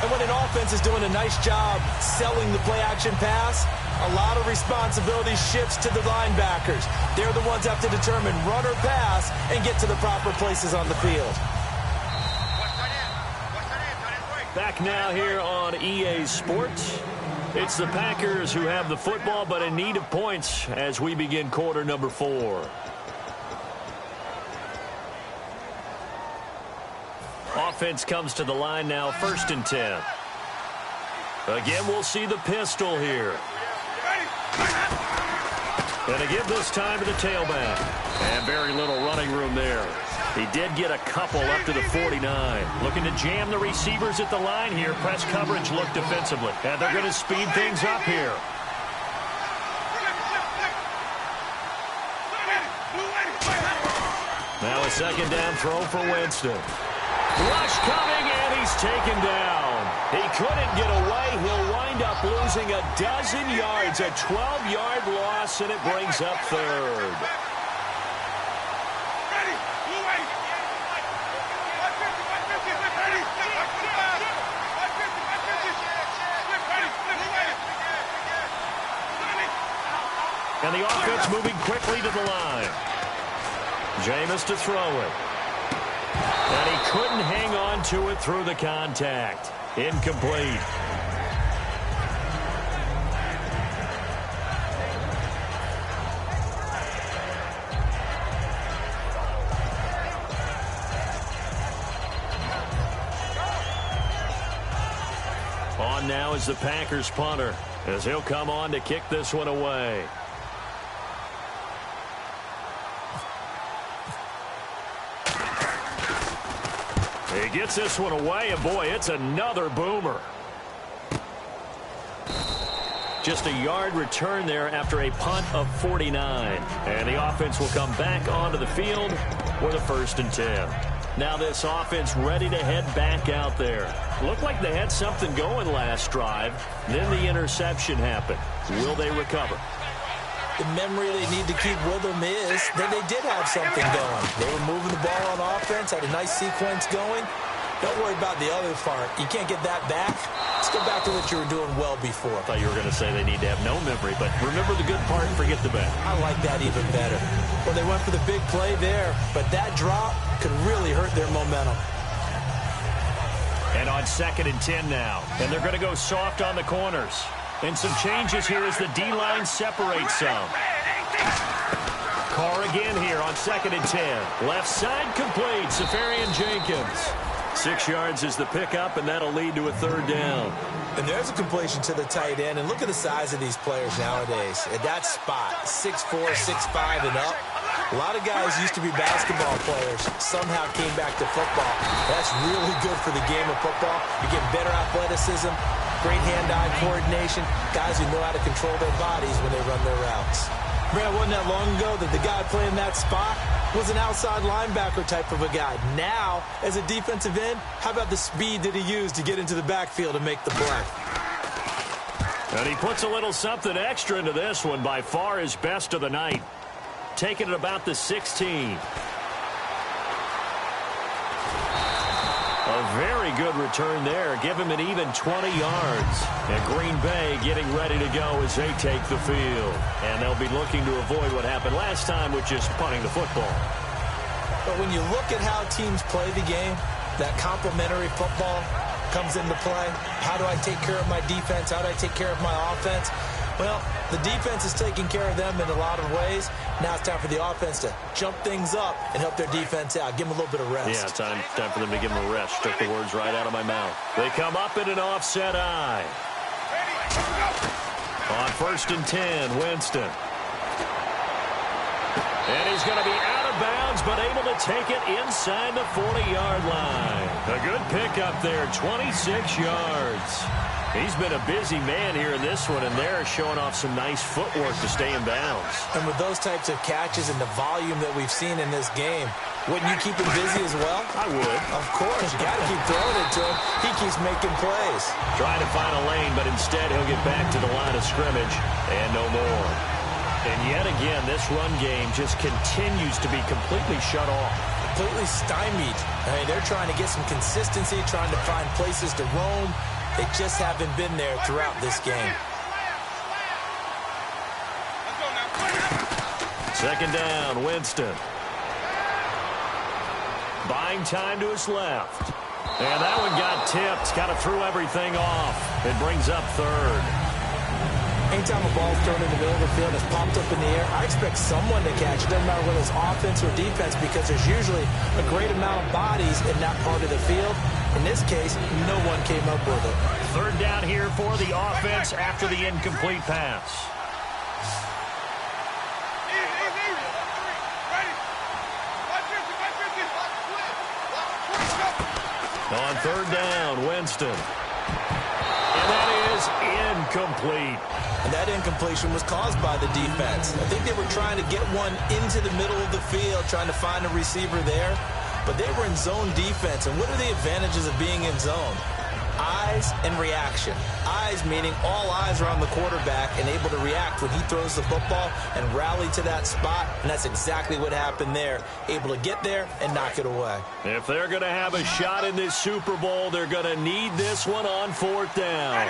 And when an offense is doing a nice job selling the play-action pass, a lot of responsibility shifts to the linebackers. They're the ones that have to determine run or pass and get to the proper places on the field. Back now here on EA Sports. It's the Packers who have the football, but in need of points as we begin quarter number 4. Offense comes to the line now, 1st and 10. Again, we'll see the pistol here. And again this time to the tailback. And very little running room there. He did get a couple up to the 49. Looking to jam the receivers at the line here. Press coverage look defensively. And they're going to speed things up here. Now a 2nd down throw for Winston. Rush coming, and he's taken down. He couldn't get away. He'll wind up losing a dozen yards. A 12-yard loss, and it brings up 3rd. And the offense moving quickly to the line. Jameis to throw it. And he couldn't hang on to it through the contact. Incomplete. On now is the Packers punter, as he'll come on to kick this one away. He gets this one away, and boy, it's another boomer. Just a yard return there after a punt of 49. And the offense will come back onto the field with a 1st and 10. Now this offense ready to head back out there. Looked like they had something going last drive. Then the interception happened. Will they recover? The memory they need to keep with them is that they did have something going. They were moving the ball on offense, had a nice sequence going. Don't worry about the other part. You can't get that back. Let's go back to what you were doing well before. I thought you were going to say they need to have no memory, but remember the good part and forget the bad. I like that even better. Well, they went for the big play there, but that drop could really hurt their momentum. And on 2nd and 10 now. And they're going to go soft on the corners. And some changes here as the D-line separates some. Carr again here on 2nd and 10. Left side complete. Safarian Jenkins. 6 yards is the pickup, and that'll lead to a 3rd down. And there's a completion to the tight end. And look at the size of these players nowadays. At that spot, 6'4", 6'5", and up. A lot of guys used to be basketball players, somehow came back to football. That's really good for the game of football. You get better athleticism, great hand-eye coordination, guys who know how to control their bodies when they run their routes. Brad, wasn't that long ago that the guy playing that spot was an outside linebacker type of a guy. Now, as a defensive end, how about the speed that he used to get into the backfield and make the play? And he puts a little something extra into this one, by far his best of the night. Taking it about the 16. A very good return there. Give him an even 20 yards. And Green Bay getting ready to go as they take the field. And they'll be looking to avoid what happened last time, which is punting the football. But when you look at how teams play the game, that complementary football comes into play. How do I take care of my defense? How do I take care of my offense? Well, the defense is taking care of them in a lot of ways. Now it's time for the offense to jump things up and help their defense out. Give them a little bit of rest. Yeah, time for them to give them a rest. Took the words right out of my mouth. They come up in an offset eye. On 1st and 10, Winston. And he's going to be out of bounds, but able to take it inside the 40-yard line. A good pickup there, 26 yards. He's been a busy man here in this one, and they're showing off some nice footwork to stay in bounds. And with those types of catches and the volume that we've seen in this game, wouldn't you keep him busy as well? I would. Of course. You got to keep throwing it to him. He keeps making plays. Trying to find a lane, but instead he'll get back to the line of scrimmage and no more. And yet again, this run game just continues to be completely shut off. Completely stymied. I mean, they're trying to get some consistency, trying to find places to roam. They just haven't been there throughout this game. 2nd down, Winston. Buying time to his left. And that one got tipped. Kind of threw everything off. It brings up third. Anytime a ball's thrown in the middle of the field, it's popped up in the air, I expect someone to catch it. Doesn't matter whether it's offense or defense, because there's usually a great amount of bodies in that part of the field. In this case, no one came up with it. Third down here for the offense after the incomplete pass. On third down, Winston. And that is incomplete. And that incompletion was caused by the defense. I think they were trying to get one into the middle of the field, trying to find a receiver there. But they were in zone defense. And what are the advantages of being in zone? Eyes and reaction. Eyes meaning all eyes are on the quarterback and able to react when he throws the football and rally to that spot. And that's exactly what happened there. Able to get there and knock it away. If they're going to have a shot in this Super Bowl, they're going to need this one on fourth down.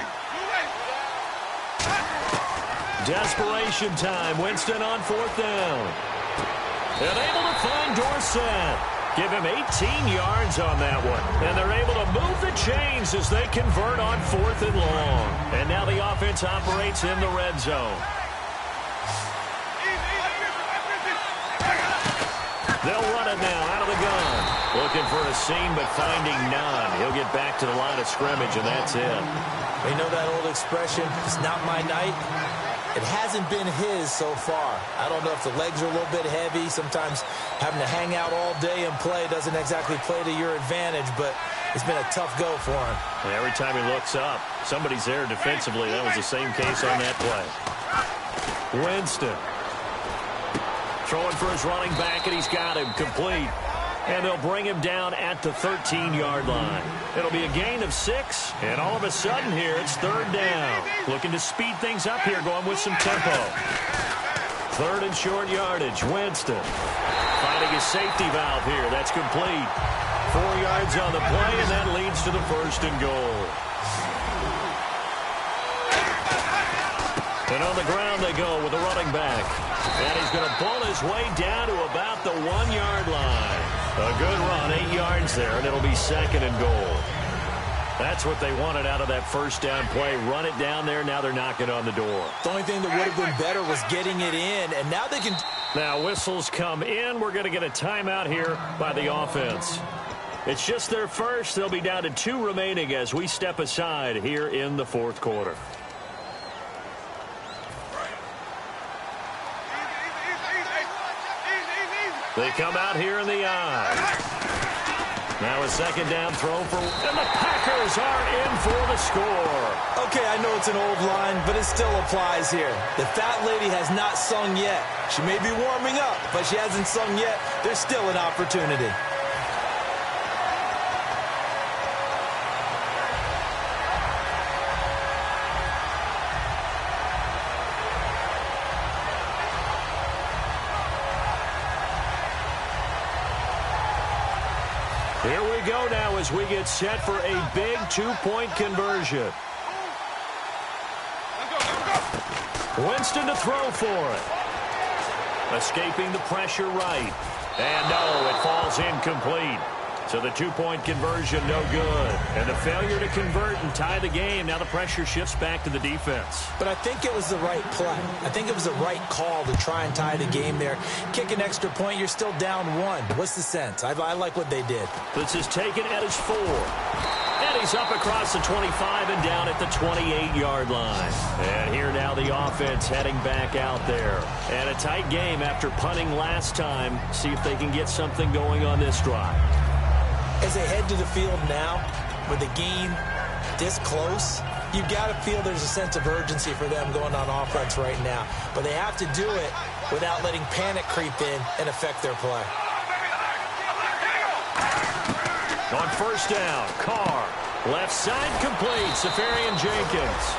Desperation time. Winston on fourth down. And able to find Dorsett. Give him 18 yards on that one. And they're able to move the chains as they convert on fourth and long. And now the offense operates in the red zone. They'll run it now out of the gun. Looking for a seam, but finding none. He'll get back to the line of scrimmage, and that's it. You know that old expression, it's not my night? It hasn't been his so far. I don't know if the legs are a little bit heavy. Sometimes having to hang out all day and play doesn't exactly play to your advantage, but it's been a tough go for him. And every time he looks up, somebody's there defensively. That was the same case on that play. Winston. Throwing for his running back, and he's got him complete. And they'll bring him down at the 13-yard line. It'll be a gain of 6, and all of a sudden here, it's third down. Looking to speed things up here, going with some tempo. Third and short yardage, Winston. Finding his safety valve here, that's complete. 4 yards on the play, and that leads to the first and goal. And on the ground they go with the running back. And he's going to pull his way down to about the 1-yard line. A good run, 8 yards there, and it'll be second and goal. That's what they wanted out of that first down play. Run it down there, now they're knocking on the door. The only thing that would have been better was getting it in, and now they can... Now whistles come in. We're going to get a timeout here by the offense. It's just their first. They'll be down to 2 remaining as we step aside here in the fourth quarter. They come out here in the eye. Now a second down throw for... And the Packers are in for the score. Okay, I know it's an old line, but it still applies here. The fat lady has not sung yet. She may be warming up, but she hasn't sung yet. There's still an opportunity. Here we go now as we get set for a big 2-point conversion. Winston to throw for it. Escaping the pressure right. And no, it falls incomplete. So the 2-point conversion no good. And the failure to convert and tie the game. Now the pressure shifts back to the defense. But I think it was the right play. I think it was the right call to try and tie the game there. Kick an extra point, you're still down 1. What's the sense? I like what they did. This is taken at his 4. And he's up across the 25 and down at the 28-yard line. And here now the offense heading back out there. And a tight game after punting last time. See if they can get something going on this drive. As they head to the field now, with the game this close, you've got to feel there's a sense of urgency for them going on offense right now. But they have to do it without letting panic creep in and affect their play. On first down, Carr. Left side complete, Safarian Jenkins.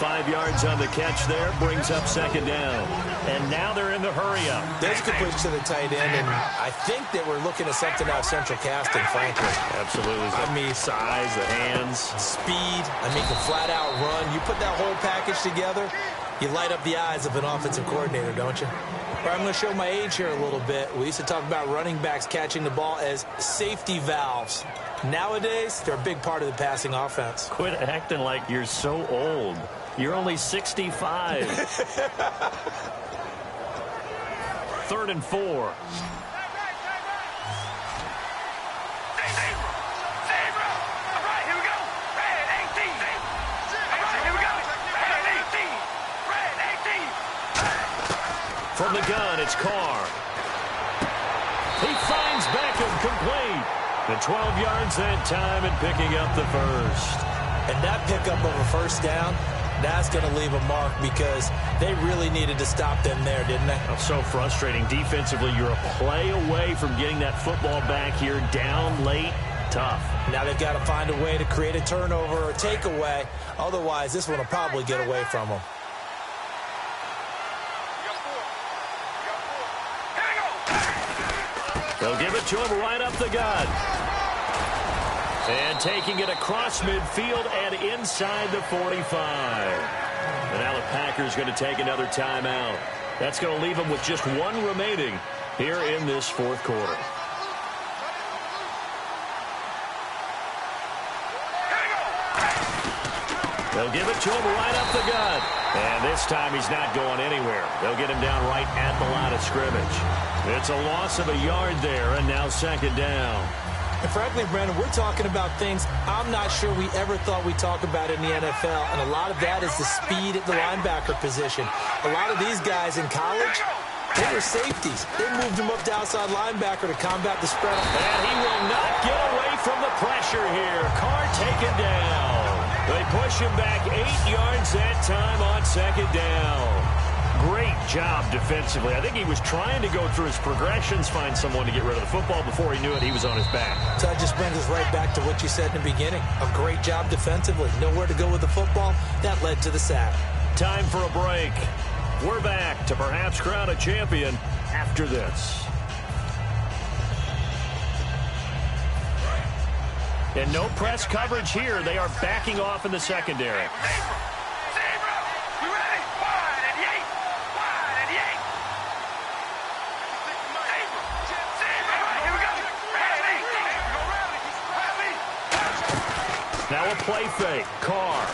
5 yards on the catch there, brings up second down. And now they're in the hurry-up. There's a complete to the tight end, and I think that we're looking at something out of central casting, frankly. Absolutely. I mean, size, the hands. Speed, I mean, the flat-out run. You put that whole package together, You light up the eyes of an offensive coordinator, don't you? All right, I'm going to show my age here a little bit. We used to talk about running backs catching the ball as safety valves. Nowadays, they're a big part of the passing offense. Quit acting like you're so old. You're only 65. 3rd and 4. From the gun, it's Carr. He finds Beckham complete. The 12 yards that time and picking up the first. And that pickup of a first down, that's going to leave a mark because they really needed to stop them there, didn't they? Oh, so frustrating. Defensively, you're a play away from getting that football back here down late. Tough. Now they've got to find a way to create a turnover or takeaway. Otherwise, this one will probably get away from them. They'll give it to him right up the gut. And taking it across midfield and inside the 45. And now the Packers going to take another timeout. That's going to leave them with just one remaining here in this fourth quarter. They'll give it to him right up the gut. And this time he's not going anywhere. They'll get him down right at the line of scrimmage. It's a loss of a yard there, and now second down. And frankly, Brandon, we're talking about things I'm not sure we ever thought we'd talk about in the NFL, and a lot of that is the speed at the linebacker position. A lot of these guys in college, they were safeties. They moved them up to outside linebacker to combat the spread. And he will not get away from the pressure here. Carr taken down. They push him back 8 yards that time on second down. Great job defensively. I think he was trying to go through his progressions, find someone to get rid of the football. Before he knew it, he was on his back. So that just brings us right back to what you said in the beginning. A great job defensively. Nowhere to go with the football. That led to the sack. Time for a break. We're back to perhaps crown a champion after this. And no press coverage here. They are backing off in the secondary. Now a play fake. Carr.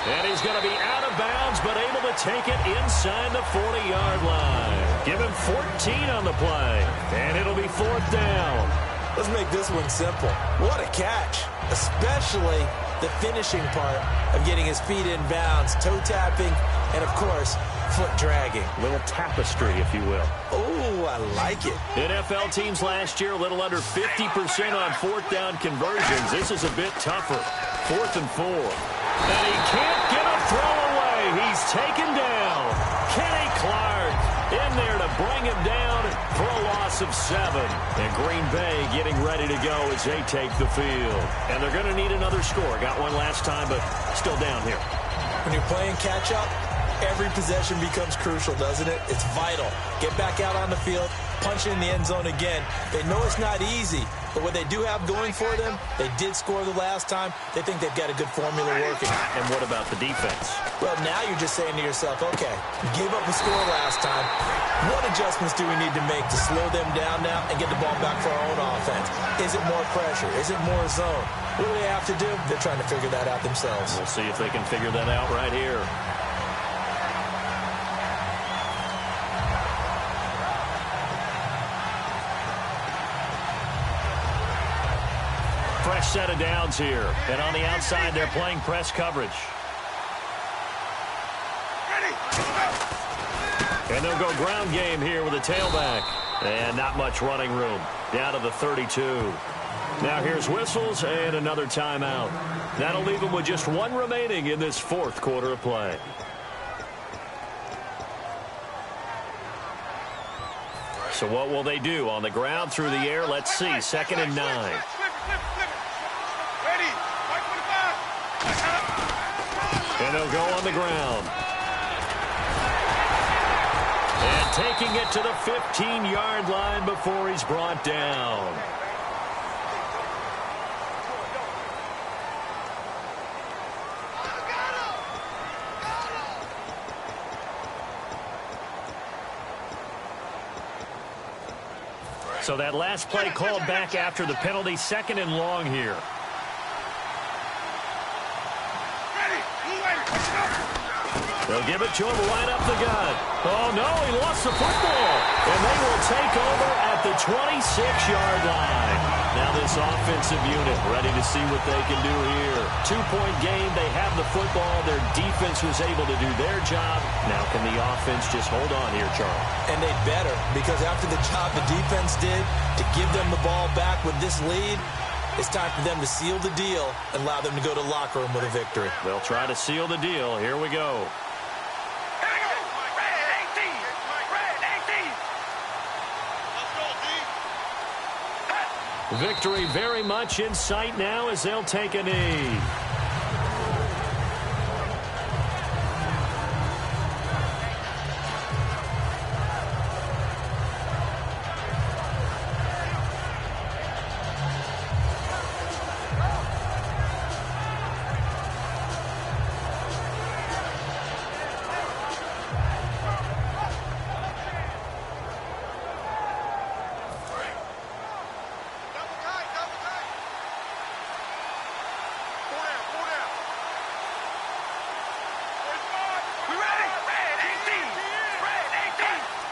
And he's going to be out of bounds, but able to take it inside the 40-yard line. Give him 14 on the play. And it'll be fourth down. Let's make this one simple. What a catch, especially the finishing part of getting his feet in bounds, toe tapping, and, of course, foot dragging. Little tapestry, if you will. Oh, I like it. NFL teams last year, a little under 50% on fourth down conversions. This is a bit tougher. 4th and 4. And he can't get a throw away. He's taken down. Kenny Clark in there to bring him down for a loss of 7. And Green Bay getting ready to go as they take the field. And they're going to need another score. Got one last time, but still down here. When you're playing catch-up, every possession becomes crucial, doesn't it? It's vital. Get back out on the field, punch it in the end zone again. They know it's not easy, but what they do have going for them, they did score the last time. They think they've got a good formula working. And what about the defense? Well, now you're just saying to yourself, okay, we gave up a score last time. What adjustments do we need to make to slow them down now and get the ball back for our own offense? Is it more pressure? Is it more zone? What do they have to do? They're trying to figure that out themselves. We'll see if they can figure that out right here. Fresh set of downs here. And on the outside, they're playing press coverage. And they'll go ground game here with a tailback. And not much running room. Down to the 32. Now here's whistles and another timeout. That'll leave them with just one remaining in this fourth quarter of play. So what will they do? On the ground, through the air, let's see. 2nd and 9. And they'll go on the ground. And taking it to the 15-yard line before he's brought down. So that last play called back after the penalty, 2nd and long here. They'll give it to him right up the gut. Oh, no, he lost the football. And they will take over at the 26-yard line. Now this offensive unit ready to see what they can do here. 2-point game. They have the football. Their defense was able to do their job. Now can the offense just hold on here, Charles? And they better, because after the job the defense did to give them the ball back with this lead, it's time for them to seal the deal and allow them to go to the locker room with a victory. They'll try to seal the deal. Here we go. Victory very much in sight now as they'll take a knee.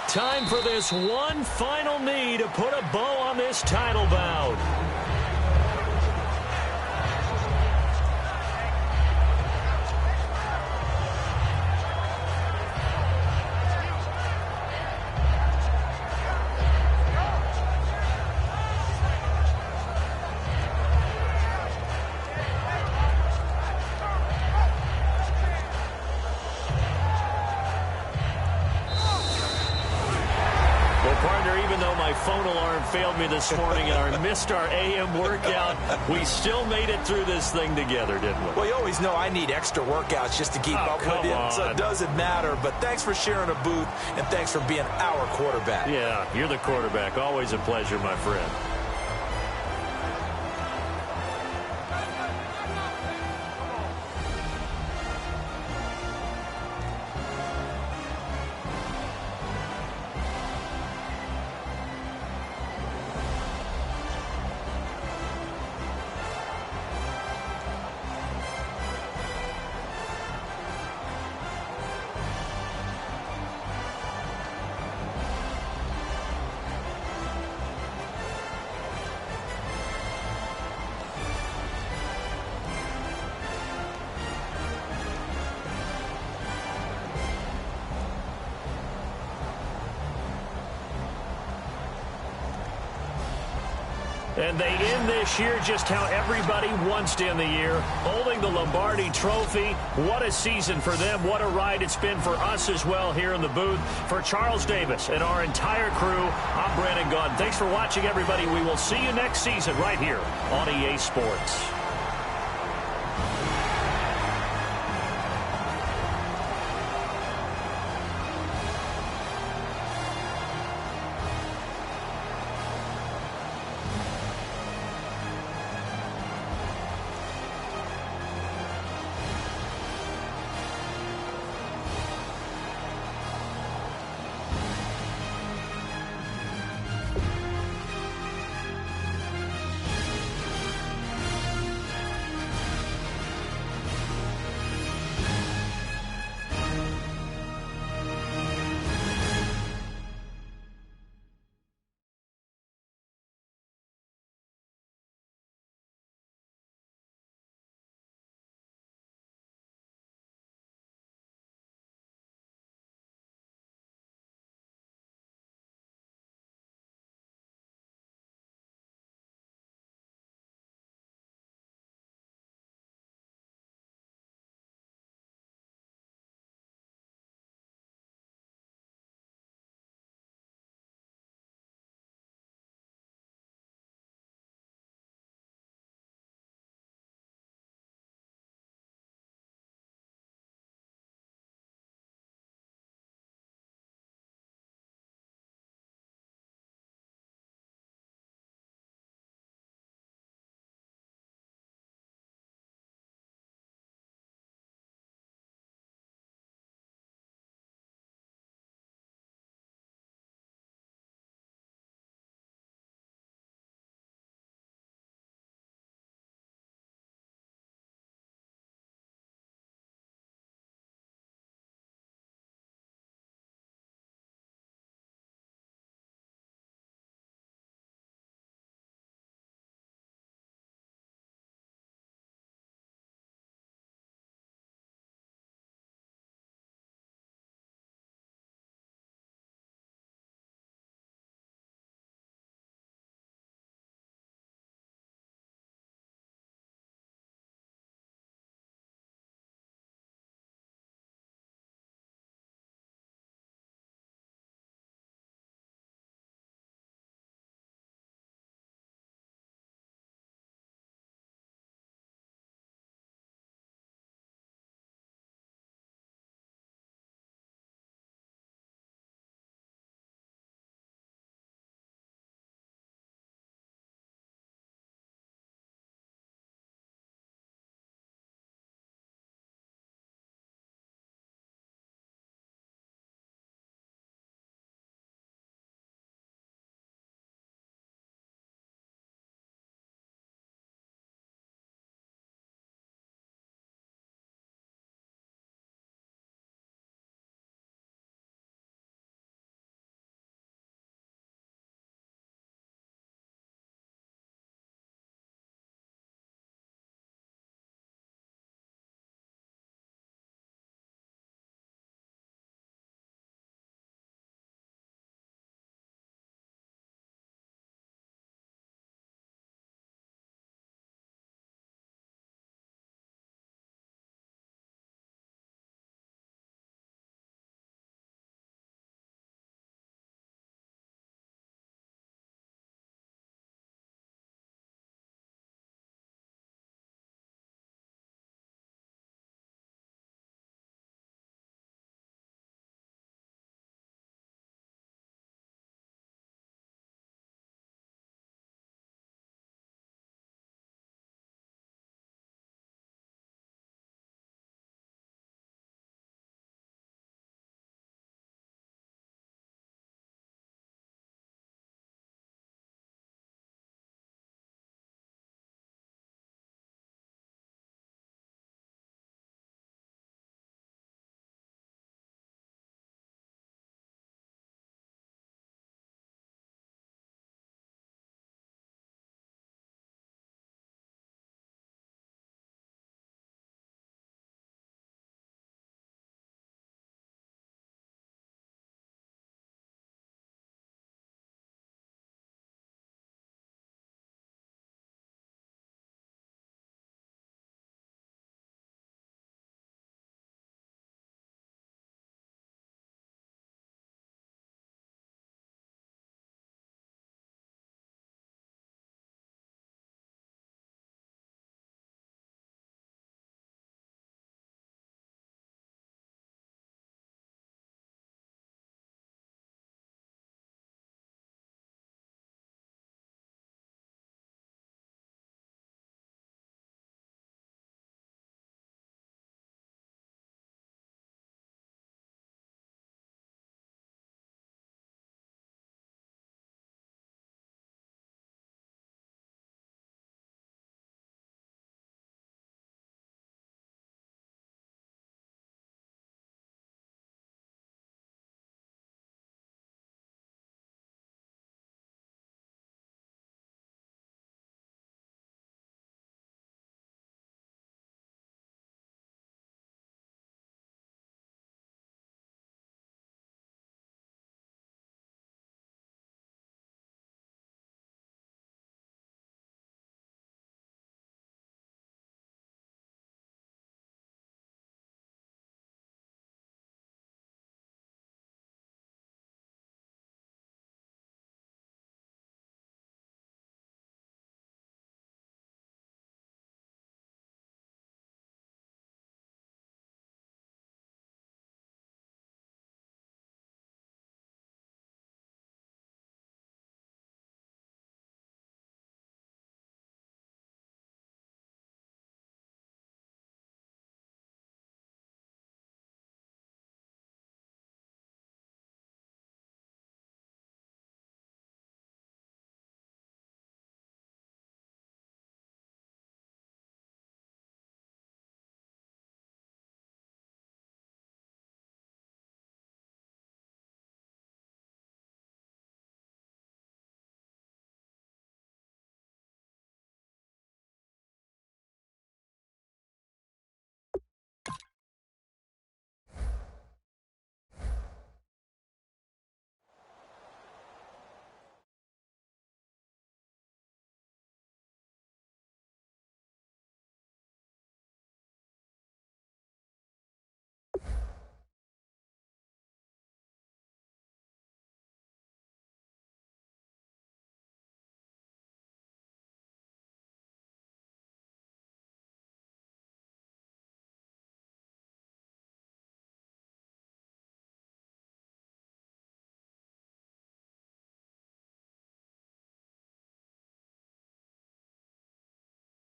Time for this one final knee to put a bow on this title bout. Phone alarm failed me this morning and I missed our AM workout. We still made it through this thing together, didn't we? Well, you always know I need extra workouts just to keep up with you, so it doesn't matter. But thanks for sharing a booth, and thanks for being our quarterback. Yeah, you're the quarterback. Always a pleasure, my friend. And they end this year just how everybody wants to end the year, holding the Lombardi Trophy. What a season for them. What a ride it's been for us as well here in the booth. For Charles Davis and our entire crew, I'm Brandon Gaudin. Thanks for watching, everybody. We will see you next season right here on EA Sports.